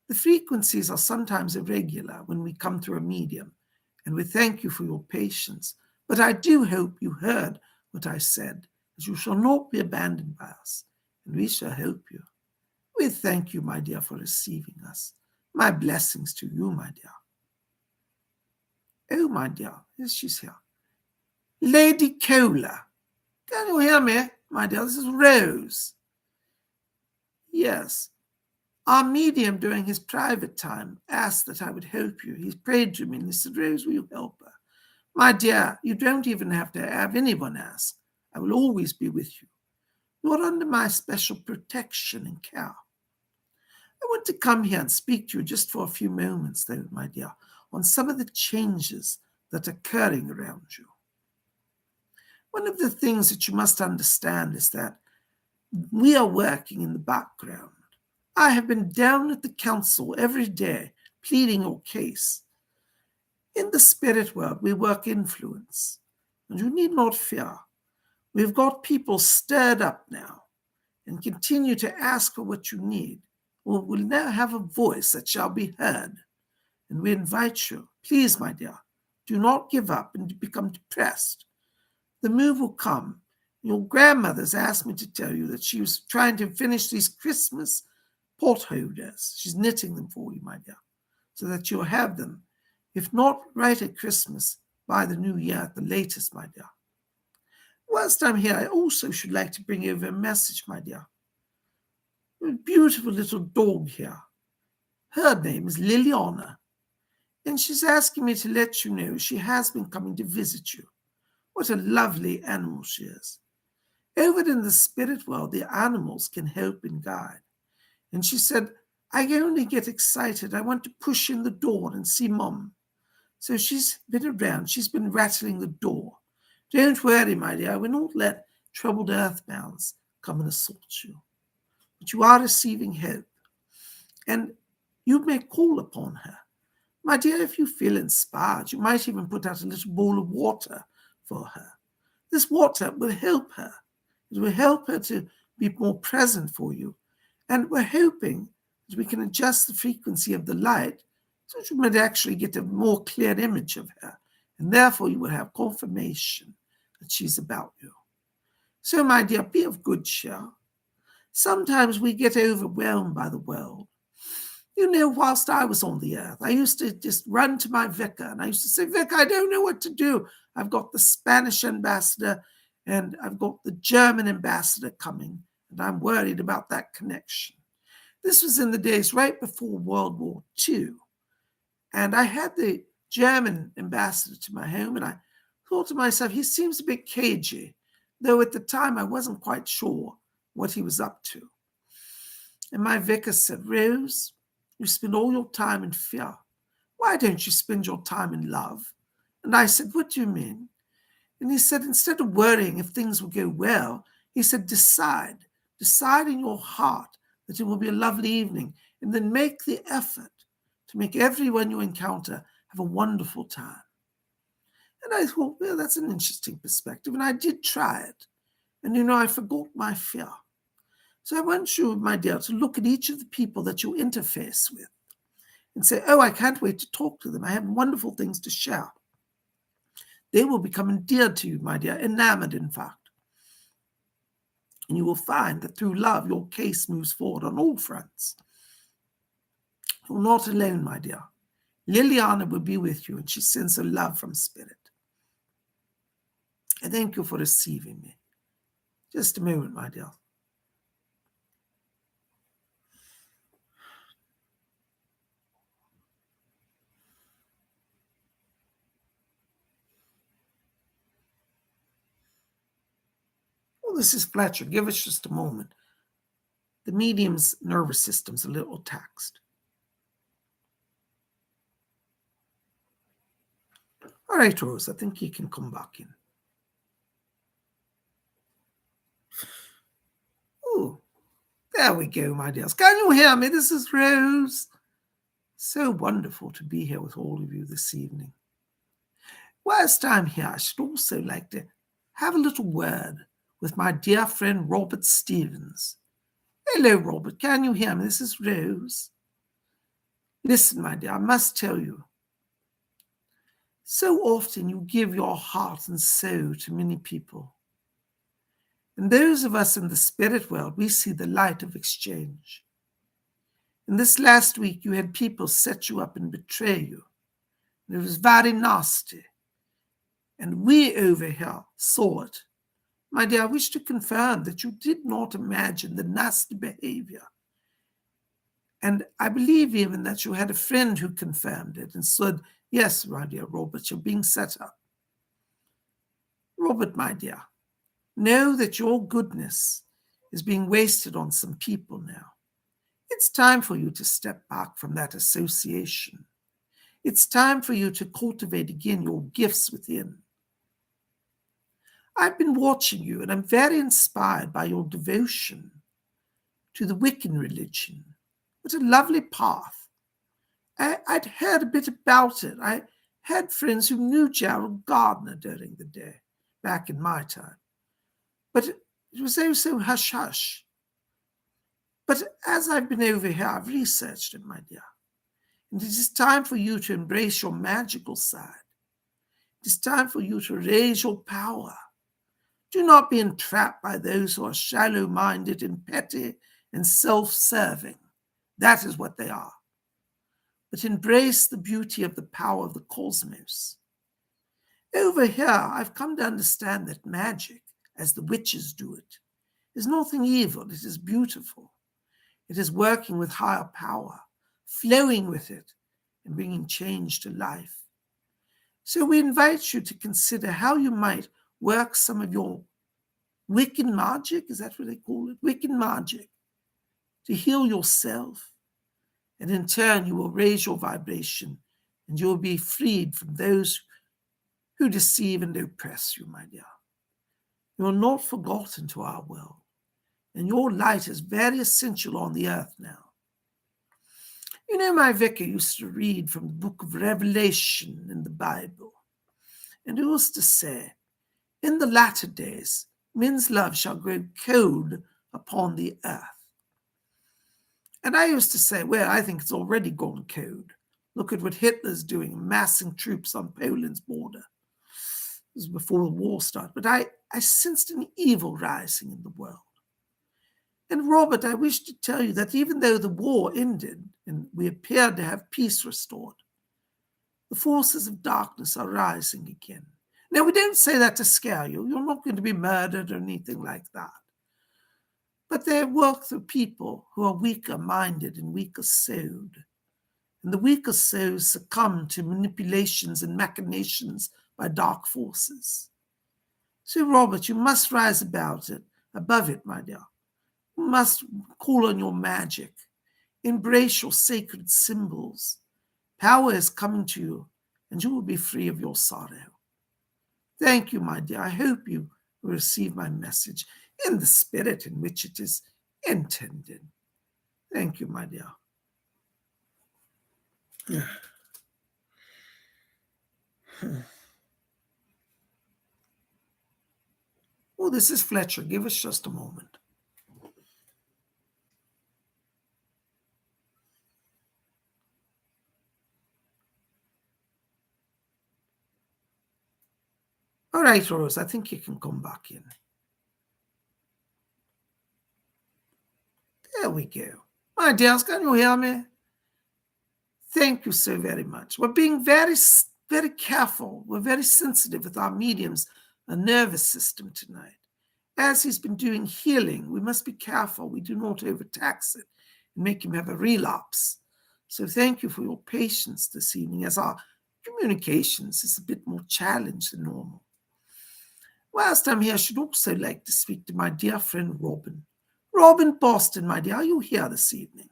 The frequencies are sometimes irregular when we come through a medium, and we thank you for your patience. But I do hope you heard what I said, that you shall not be abandoned by us, and we shall help you. We thank you, my dear, for receiving us. My blessings to you, my dear. Oh, my dear, yes, she's here. Lady Cola. Can you hear me, my dear? This is Rose. Yes. Our medium during his private time asked that I would help you. He prayed to me and he said, Rose, will you help her? My dear, you don't even have to have anyone ask. I will always be with you. You are under my special protection and care. I want to come here and speak to you just for a few moments, though, my dear, on some of the changes that are occurring around you. One of the things that you must understand is that we are working in the background. I have been down at the council every day pleading your case. In the spirit world, we work influence, and you need not fear. We've got people stirred up now and continue to ask for what you need. We'll now have a voice that shall be heard. And we invite you, please, my dear, do not give up and become depressed. The move will come. Your grandmother's asked me to tell you that she was trying to finish these Christmas pot holders. She's knitting them for you, my dear, so that you'll have them, if not right at Christmas, by the new year at the latest, my dear. Whilst I'm here, I also should like to bring over a message, my dear. A beautiful little dog here. Her name is Liliana, and she's asking me to let you know she has been coming to visit you. What a lovely animal she is. Over in the spirit world, the animals can help and guide. And she said, I only get excited. I want to push in the door and see Mom. So she's been around. She's been rattling the door. Don't worry, my dear. I will not let troubled earthbounds come and assault you. But you are receiving help. And you may call upon her. My dear, if you feel inspired, you might even put out a little bowl of water for her. This water will help her. It will help her to be more present for you. And we're hoping that we can adjust the frequency of the light so that you might actually get a more clear image of her. And therefore, you will have confirmation that she's about you. So, my dear, be of good cheer. Sometimes we get overwhelmed by the world. You know, whilst I was on the earth, I used to just run to my vicar and I used to say, Vicar, I don't know what to do. I've got the Spanish ambassador and I've got the German ambassador coming, and I'm worried about that connection. This was in the days right before World War II. And I had the German ambassador to my home, and I thought to myself, he seems a bit cagey, though at the time I wasn't quite sure what he was up to. And my vicar said, Rose, you spend all your time in fear. Why don't you spend your time in love? And I said, what do you mean? And he said, instead of worrying if things will go well, he said, decide in your heart that it will be a lovely evening, and then make the effort to make everyone you encounter have a wonderful time. And I thought, well, that's an interesting perspective. And I did try it. And, you know, I forgot my fear. So I want you, my dear, to look at each of the people that you interface with and say, oh, I can't wait to talk to them. I have wonderful things to share. They will become endeared to you, my dear, enamored, in fact. And you will find that through love, your case moves forward on all fronts. You're not alone, my dear. Liliana will be with you, and she sends her love from spirit. I thank you for receiving me. Just a moment, my dear. Well, this is Fletcher. Give us just a moment. The medium's nervous system's a little taxed. All right, Rose, I think you can come back in. Oh, there we go, my dears. Can you hear me? This is Rose. So wonderful to be here with all of you this evening. Whilst I'm here, I should also like to have a little word with my dear friend Robert Stevens. Hello, Robert. Can you hear me? This is Rose. Listen, my dear, I must tell you, so often you give your heart and soul to many people. And those of us in the spirit world, we see the light of exchange. And this last week, you had people set you up and betray you. And it was very nasty. And we over here saw it. My dear, I wish to confirm that you did not imagine the nasty behavior. And I believe even that you had a friend who confirmed it and said, yes, my dear Robert, you're being set up. Robert, my dear, know that your goodness is being wasted on some people now. It's time for you to step back from that association. It's time for you to cultivate again your gifts within. I've been watching you, and I'm very inspired by your devotion to the Wiccan religion. What a lovely path. I'd heard a bit about it. I had friends who knew Gerald Gardner during the day, back in my time. But it was so hush-hush. But as I've been over here, I've researched it, my dear. And it is time for you to embrace your magical side. It is time for you to raise your power. Do not be entrapped by those who are shallow-minded and petty and self-serving. That is what they are. But embrace the beauty of the power of the cosmos. Over here, I've come to understand that magic, as the witches do it, is nothing evil. It is beautiful. It is working with higher power, flowing with it, and bringing change to life. So we invite you to consider how you might work some of your wicked magic, is that what they call it? Wicked magic, to heal yourself. And in turn, you will raise your vibration and you will be freed from those who deceive and oppress you, my dear. You are not forgotten to our world, and your light is very essential on the earth now. You know, my vicar used to read from the book of Revelation in the Bible, and he used to say, in the latter days, men's love shall grow cold upon the earth. And I used to say, well, I think it's already gone cold. Look at what Hitler's doing, amassing troops on Poland's border. This was before the war started. But I sensed an evil rising in the world. And Robert, I wish to tell you that even though the war ended and we appeared to have peace restored, the forces of darkness are rising again. Now, we don't say that to scare you. You're not going to be murdered or anything like that. But they work through people who are weaker minded and weaker souled. And the weaker souls succumb to manipulations and machinations by dark forces. So, Robert, you must rise above it, my dear. You must call on your magic. Embrace your sacred symbols. Power is coming to you, and you will be free of your sorrow. Thank you, my dear. I hope you will receive my message in the spirit in which it is intended. Thank you, my dear. Oh, this is Fletcher. Give us just a moment. All right, Rose, I think you can come back in. There we go. My dears, can you hear me? Thank you so very much. We're being very, very careful. We're very sensitive with our medium's nervous system tonight. As he's been doing healing, we must be careful. We do not overtax it and make him have a relapse. So thank you for your patience this evening as our communications is a bit more challenged than normal. Whilst I'm here, I should also like to speak to my dear friend Robin. Robin Boston, my dear, are you here this evening?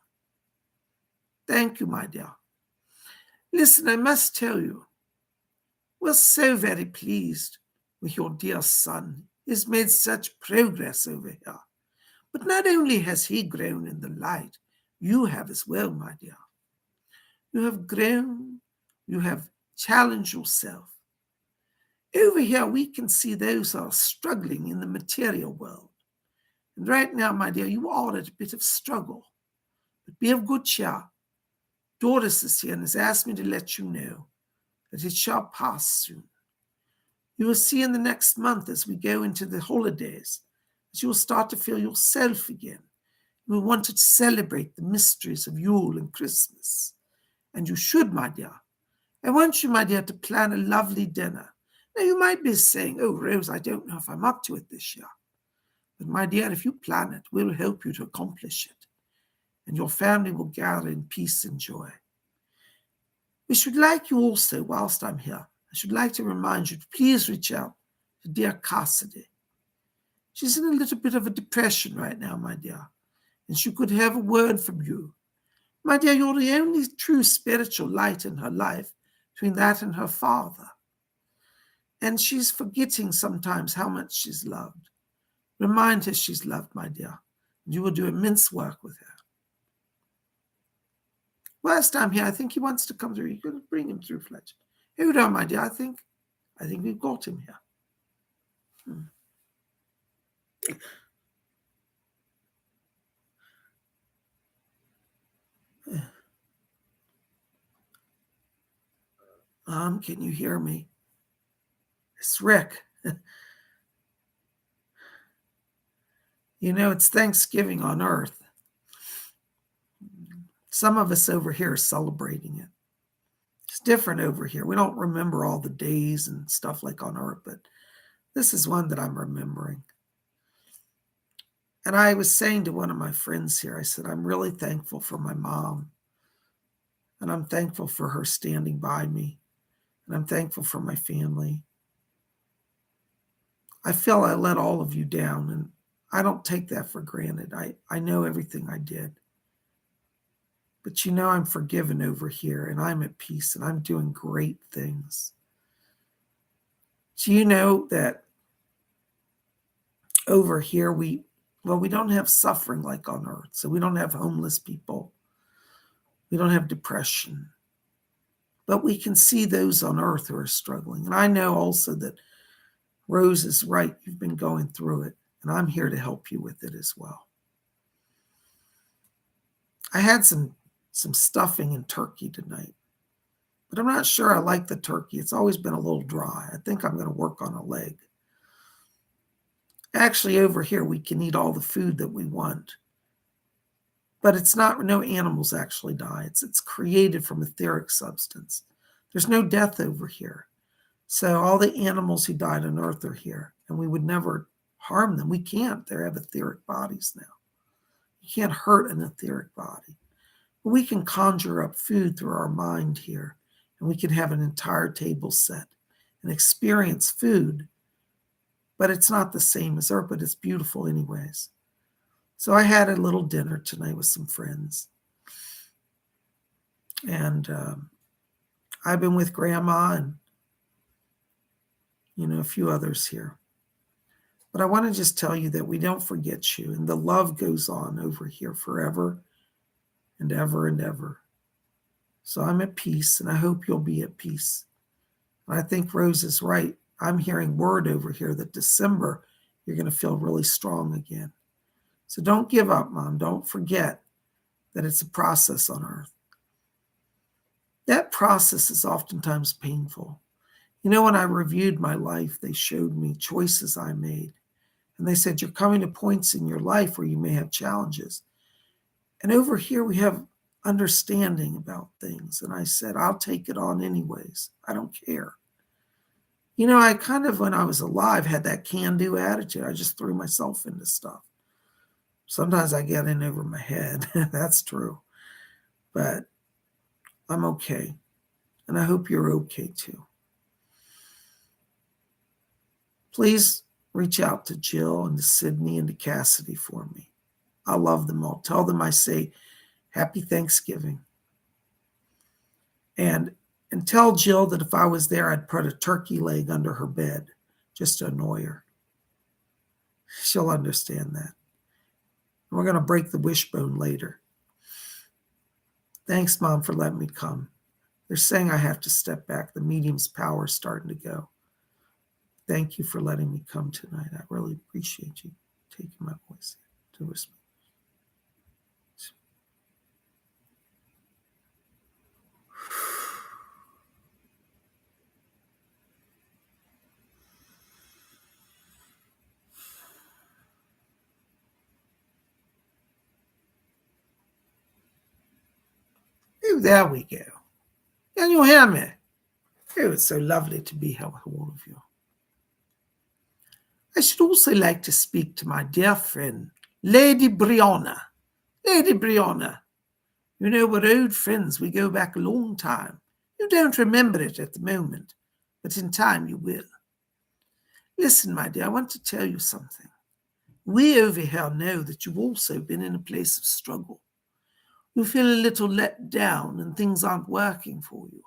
Thank you, my dear. Listen, I must tell you, we're so very pleased with your dear son. He's made such progress over here. But not only has he grown in the light, you have as well, my dear. You have grown, you have challenged yourself. Over here, we can see those who are struggling in the material world. And right now, my dear, you are at a bit of struggle. But be of good cheer. Doris is here and has asked me to let you know that it shall pass soon. You will see in the next month as we go into the holidays, that you will start to feel yourself again. You will want to celebrate the mysteries of Yule and Christmas. And you should, my dear. I want you, my dear, to plan a lovely dinner. Now, you might be saying, oh, Rose, I don't know if I'm up to it this year. But, my dear, if you plan it, we'll help you to accomplish it. And your family will gather in peace and joy. We should like you also, whilst I'm here, I should like to remind you to please reach out to dear Cassidy. She's in a little bit of a depression right now, my dear, and she could have a word from you. My dear, you're the only true spiritual light in her life between that and her father. And she's forgetting sometimes how much she's loved. Remind her she's loved, my dear, and you will do immense work with her. Whilst I'm here, I think he wants to come through. You're going to bring him through, Fletcher. Hold on, my dear. I think we've got him here. Can you hear me? It's Rick. It's Thanksgiving on Earth. Some of us over here are celebrating it. It's different over here. We don't remember all the days and stuff like on Earth, but this is one that I'm remembering. And I was saying to one of my friends here, I said, I'm really thankful for my mom. And I'm thankful for her standing by me. And I'm thankful for my family. I feel I let all of you down, and I don't take that for granted. I know everything I did. But I'm forgiven over here, and I'm at peace, and I'm doing great things. Do you know that over here we don't have suffering like on Earth. So we don't have homeless people. We don't have depression. But we can see those on Earth who are struggling. And I know also that Rose is right. You've been going through it, and I'm here to help you with it as well. I had some stuffing and turkey tonight, but I'm not sure I like the turkey. It's always been a little dry. I think I'm going to work on a leg. Actually, over here, we can eat all the food that we want. But it's not, no animals actually die. It's created from etheric substance. There's no death over here. So all the animals who died on Earth are here, and we would never harm them. We can't. They have etheric bodies now. You can't hurt an etheric body. But we can conjure up food through our mind here, and we can have an entire table set and experience food. But it's not the same as Earth, but it's beautiful anyways. So I had a little dinner tonight with some friends. And I've been with Grandma and, a few others here. But I want to just tell you that we don't forget you. And the love goes on over here forever and ever and ever. So I'm at peace, and I hope you'll be at peace. And I think Rose is right. I'm hearing word over here that December, you're going to feel really strong again. So don't give up, Mom. Don't forget that it's a process on Earth. That process is oftentimes painful. When I reviewed my life, they showed me choices I made. And they said, you're coming to points in your life where you may have challenges. And over here, we have understanding about things. And I said, I'll take it on anyways. I don't care. I kind of, when I was alive, had that can-do attitude. I just threw myself into stuff. Sometimes I get in over my head. That's true. But I'm okay. And I hope you're okay too. Please reach out to Jill and to Sydney and to Cassidy for me. I love them all. Tell them I say happy Thanksgiving. And tell Jill that if I was there, I'd put a turkey leg under her bed just to annoy her. She'll understand that. And we're going to break the wishbone later. Thanks, Mom, for letting me come. They're saying I have to step back. The medium's power is starting to go. Thank you for letting me come tonight. I really appreciate you taking my voice to respond. Oh, there we go. Can you hear me? Oh, it's so lovely to be here with all of you. I should also like to speak to my dear friend, Lady Brianna. Lady Brianna, we're old friends. We go back a long time. You don't remember it at the moment, but in time you will. Listen, my dear, I want to tell you something. We over here know that you've also been in a place of struggle. You feel a little let down and things aren't working for you.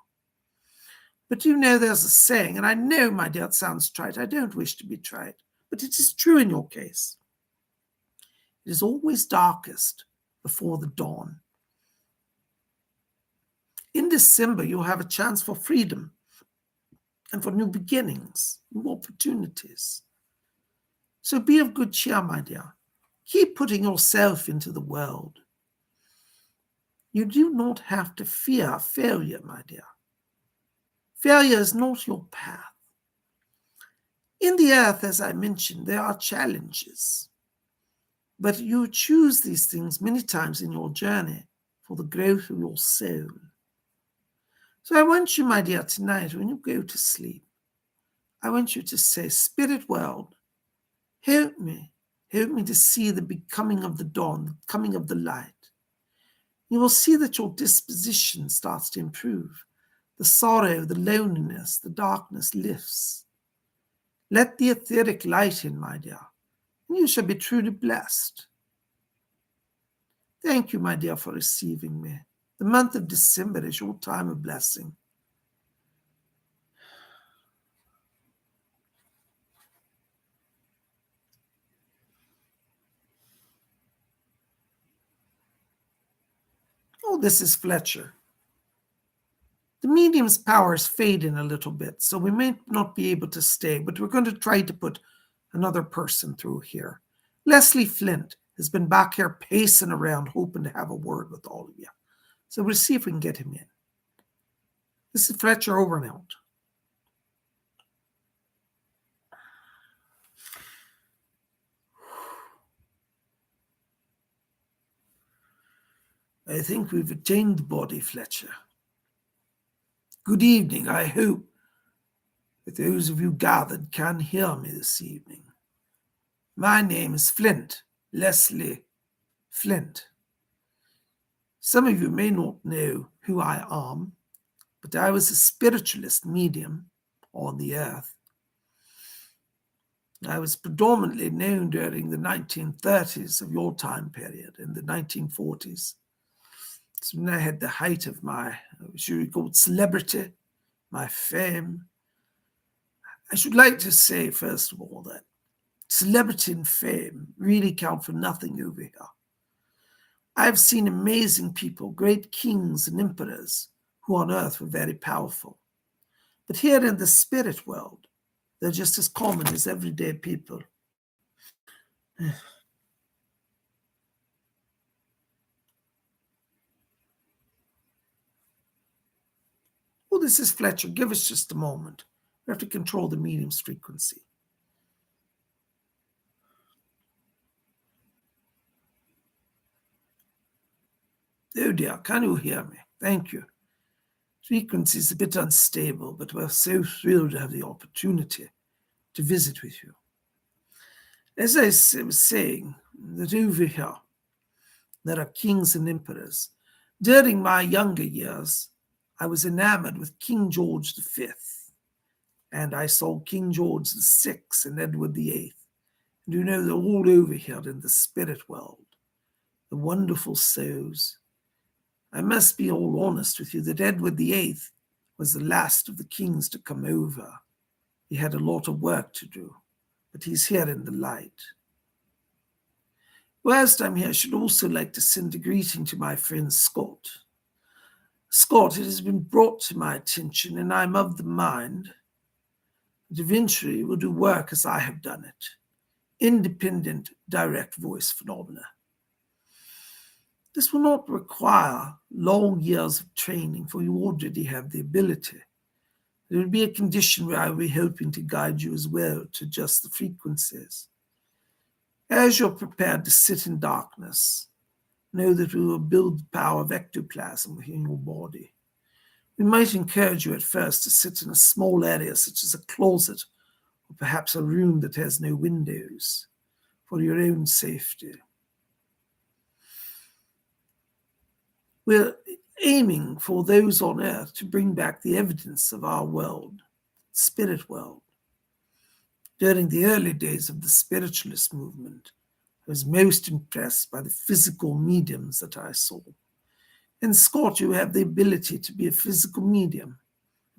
But there's a saying, and I know, my dear, it sounds trite. I don't wish to be trite, but it is true in your case. It is always darkest before the dawn. In December, you'll have a chance for freedom and for new beginnings, new opportunities. So be of good cheer, my dear. Keep putting yourself into the world. You do not have to fear failure, my dear. Failure is not your path. In the earth, as I mentioned, there are challenges. But you choose these things many times in your journey for the growth of your soul. So I want you, my dear, tonight, when you go to sleep, I want you to say, Spirit world, help me. Help me to see the becoming of the dawn, the coming of the light. You will see that your disposition starts to improve. The sorrow, the loneliness, the darkness lifts. Let the etheric light in, my dear, and you shall be truly blessed. Thank you, my dear, for receiving me. The month of December is your time of blessing. Oh, this is Fletcher. The medium's power is fading a little bit, so we may not be able to stay, but we're going to try to put another person through here. Leslie Flint has been back here pacing around, hoping to have a word with all of you. So we'll see if we can get him in. This is Fletcher, over and out. I think we've attained the body, Fletcher. Good evening. I hope that those of you gathered can hear me this evening. My name is Flint, Leslie Flint. Some of you may not know who I am, but I was a spiritualist medium on the earth. I was predominantly known during the 1930s of your time period, in the 1940s. So when I had the height of my, what you call celebrity, my fame. I should like to say, first of all, that celebrity and fame really count for nothing over here. I've seen amazing people, great kings and emperors, who on earth were very powerful. But here in the spirit world, they're just as common as everyday people. Oh, this is Fletcher. Give us just a moment. We have to control the medium's frequency. Oh dear, can you hear me? Thank you. Frequency is a bit unstable, but we're so thrilled to have the opportunity to visit with you. As I was saying, that over here, there are kings and emperors. During my younger years, I was enamored with King George V, and I saw King George VI and Edward VIII. And you know, they're all over here in the spirit world, the wonderful souls. I must be all honest with you that Edward VIII was the last of the kings to come over. He had a lot of work to do, but he's here in the light. Whilst I'm here, I should also like to send a greeting to my friend Scott. Scott, it has been brought to my attention, and I'm of the mind that eventually will do work as I have done it. Independent direct voice phenomena. This will not require long years of training, for you already have the ability. It will be a condition where I will be helping to guide you as well to adjust the frequencies. As you're prepared to sit in darkness, know that we will build the power of ectoplasm within your body. We might encourage you at first to sit in a small area such as a closet or perhaps a room that has no windows for your own safety. We're aiming for those on earth to bring back the evidence of our world, spirit world. During the early days of the spiritualist movement, I was most impressed by the physical mediums that I saw. In Scott, you have the ability to be a physical medium.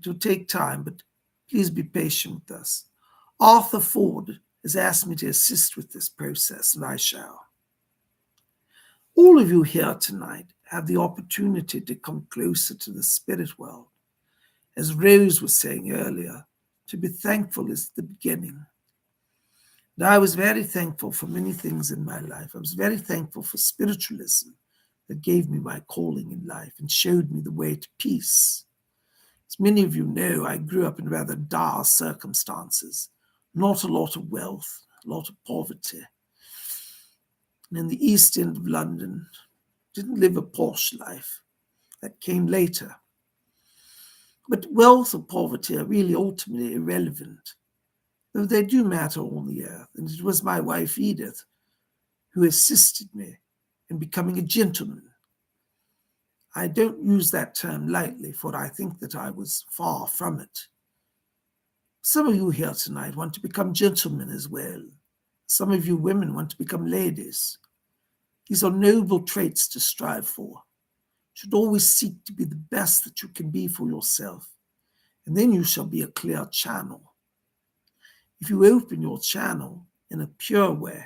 It will take time, but please be patient with us. Arthur Ford has asked me to assist with this process, and I shall. All of you here tonight have the opportunity to come closer to the spirit world. As Rose was saying earlier, to be thankful is the beginning. And I was very thankful for many things in my life. I was very thankful for spiritualism that gave me my calling in life and showed me the way to peace. As many of you know, I grew up in rather dire circumstances, not a lot of wealth, a lot of poverty. and in the East End of London. Didn't live a posh life. That came later. But wealth or poverty are really ultimately irrelevant, though they do matter on the earth. And it was my wife Edith who assisted me in becoming a gentleman. I don't use that term lightly, for I think that I was far from it. Some of you here tonight want to become gentlemen as well. Some of you women want to become ladies. These are noble traits to strive for. You should always seek to be the best that you can be for yourself, and then you shall be a clear channel. If you open your channel in a pure way,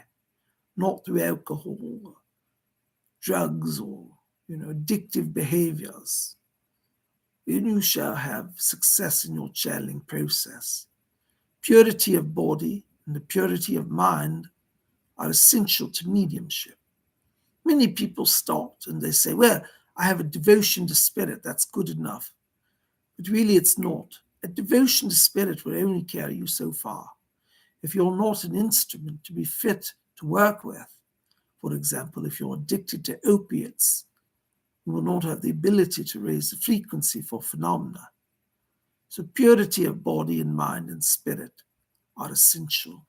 not through alcohol, or drugs, or addictive behaviors, then you shall have success in your channeling process. Purity of body and the purity of mind are essential to mediumship. Many people start and they say, well, I have a devotion to spirit, that's good enough. But really it's not. A devotion to spirit will only carry you so far. If you're not an instrument to be fit to work with, for example, if you're addicted to opiates, you will not have the ability to raise the frequency for phenomena. So purity of body and mind and spirit are essential.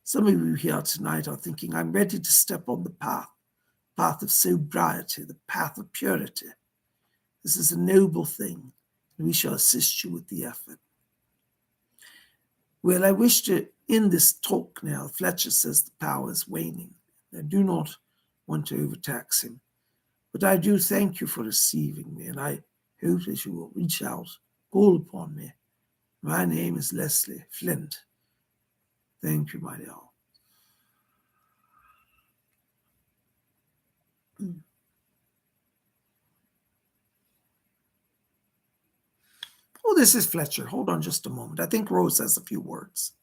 Some of you here tonight are thinking, I'm ready to step on the path of sobriety, the path of purity. This is a noble thing, and we shall assist you with the effort. Well, I wish to end this talk now. Fletcher says the power is waning. I do not want to overtax him, but I do thank you for receiving me, and I hope that you will reach out, call upon me. My name is Leslie Flint. Thank you, my dear. Oh, this is Fletcher. Hold on just a moment. I think Rose has a few words.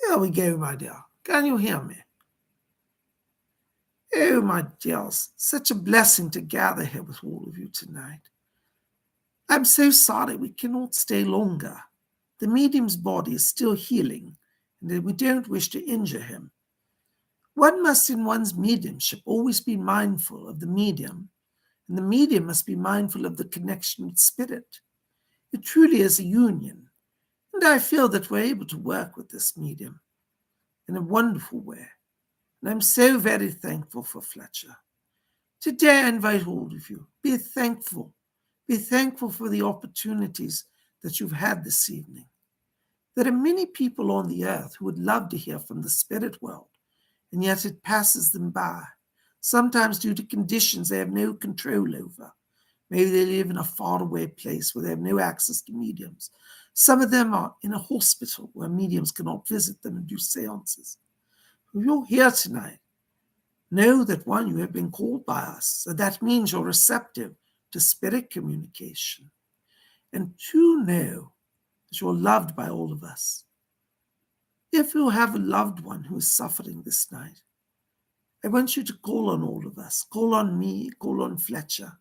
There we go, my dear. Can you hear me? Oh, my dears, such a blessing to gather here with all of you tonight. I'm so sorry we cannot stay longer. The medium's body is still healing, and we don't wish to injure him. One must in one's mediumship always be mindful of the medium, and the medium must be mindful of the connection with spirit. It truly is a union, and I feel that we're able to work with this medium in a wonderful way. And I'm so very thankful for Fletcher. Today I invite all of you, be thankful. Be thankful for the opportunities that you've had this evening. There are many people on the earth who would love to hear from the spirit world, and yet it passes them by, sometimes due to conditions they have no control over. Maybe they live in a faraway place where they have no access to mediums. Some of them are in a hospital where mediums cannot visit them and do seances. If you're here tonight, know that one, you have been called by us, so that means you're receptive to spirit communication. And two, know that you're loved by all of us. If you have a loved one who is suffering this night, I want you to call on all of us. Call on me, call on Fletcher.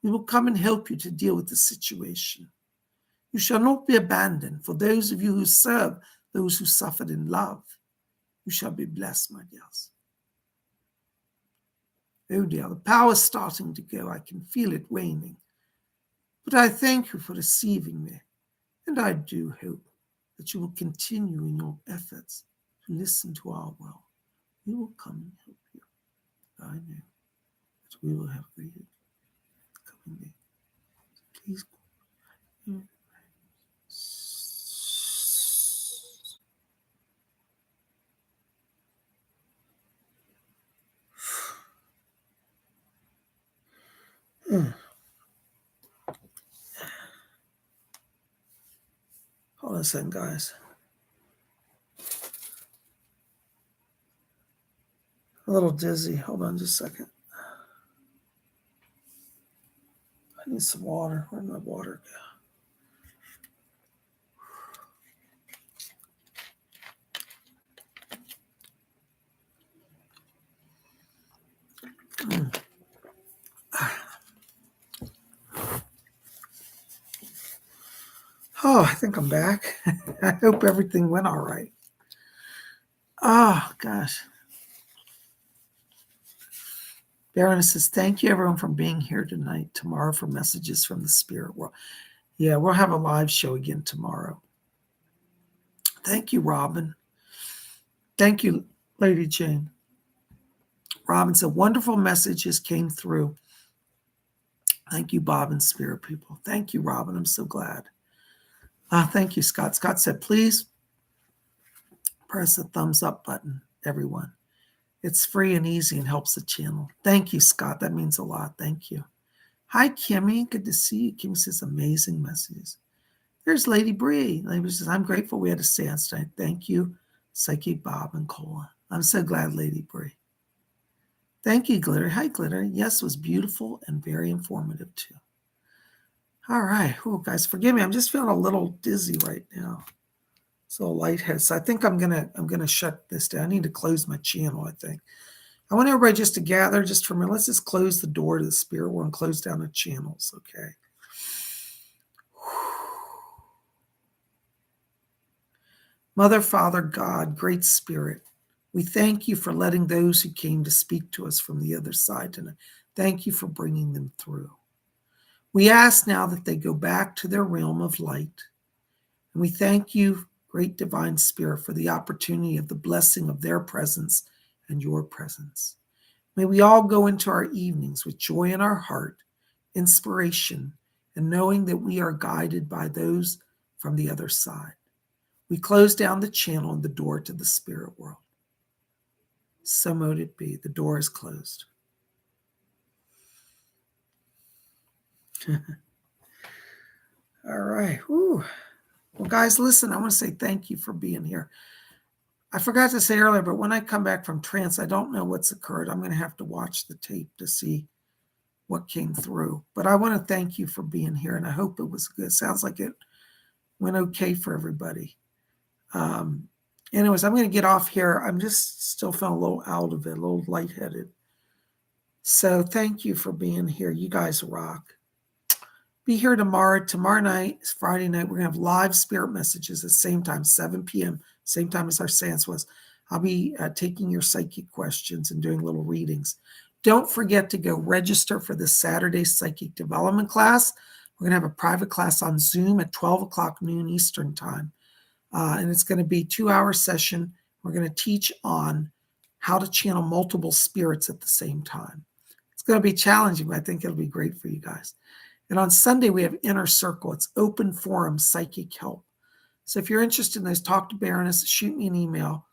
We will come and help you to deal with the situation. You shall not be abandoned. For those of you who serve those who suffered in love, you shall be blessed, my dears. Oh dear, the power's starting to go. I can feel it waning. But I thank you for receiving me, and I do hope that you will continue in your efforts to listen to our will. We will come and help you. I know that we will have great coming day. Please go. Hold on a second, guys. A little dizzy. Hold on just a second. I need some water. Where'd my water go? Oh, I think I'm back. I hope everything went all right. Oh, gosh. Baroness says, thank you, everyone, for being here tonight. Tomorrow for messages from the spirit world. Yeah, we'll have a live show again tomorrow. Thank you, Robin. Thank you, Lady Jane. Robin said, wonderful messages came through. Thank you, Bob and Spirit People. Thank you, Robin. I'm so glad. Thank you, Scott. Scott said, please press the thumbs up button, everyone. It's free and easy and helps the channel. Thank you, Scott. That means a lot. Thank you. Hi, Kimmy. Good to see you. Kimmy says, amazing messages. There's Lady Bree. Lady Bree says, I'm grateful we had a seance tonight. Thank you, Psychic Bob and Cola. I'm so glad, Lady Bree. Thank you, Glitter. Hi, Glitter. Yes, it was beautiful and very informative, too. All right. Oh, guys, forgive me. I'm just feeling a little dizzy right now. So lightheaded. So I think I'm gonna shut this down. I need to close my channel, I think. I want everybody just to gather just for a minute. Let's just close the door to the spirit world and close down the channels, okay? Mother, Father, God, Great Spirit, we thank you for letting those who came to speak to us from the other side tonight. Thank you for bringing them through. We ask now that they go back to their realm of light. And we thank you, Great Divine Spirit, for the opportunity of the blessing of their presence and your presence. May we all go into our evenings with joy in our heart, inspiration, and knowing that we are guided by those from the other side. We close down the channel and the door to the spirit world. So mote it be. The door is closed. All right. Whew. Well, guys, listen, I want to say thank you for being here. I forgot to say earlier, but when I come back from trance, I don't know what's occurred. I'm going to have to watch the tape to see what came through. But I want to thank you for being here, and I hope it was good. Sounds like it went okay for everybody. Anyways, I'm going to get off here. I'm just still feeling a little out of it, a little lightheaded. So thank you for being here. You guys rock. Be here tomorrow. Tomorrow night is Friday night. We're going to have live spirit messages at the same time, 7 p.m., same time as our seance was. I'll be taking your psychic questions and doing little readings. Don't forget to go register for this Saturday psychic development class. We're going to have a private class on Zoom at 12 o'clock noon Eastern time. And it's going to be a 2-hour session. We're going to teach on how to channel multiple spirits at the same time. It's going to be challenging, but I think it'll be great for you guys. And on Sunday, we have Inner Circle. It's open forum psychic help. So if you're interested in those, talk to Baroness, shoot me an email.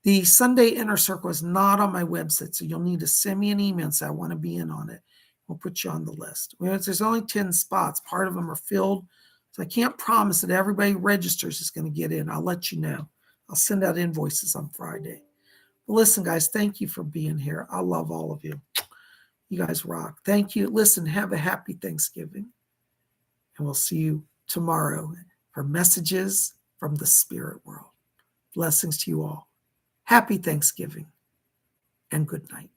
The Sunday Inner Circle is not on my website, so you'll need to send me an email and say, I want to be in on it. We'll put you on the list. There's only 10 spots. Part of them are filled. So I can't promise that everybody who registers is going to get in. I'll let you know. I'll send out invoices on Friday. Well, listen, guys, thank you for being here. I love all of you. You guys rock. Thank you. Listen, have a happy Thanksgiving. And we'll see you tomorrow for messages from the spirit world. Blessings to you all. Happy Thanksgiving and good night.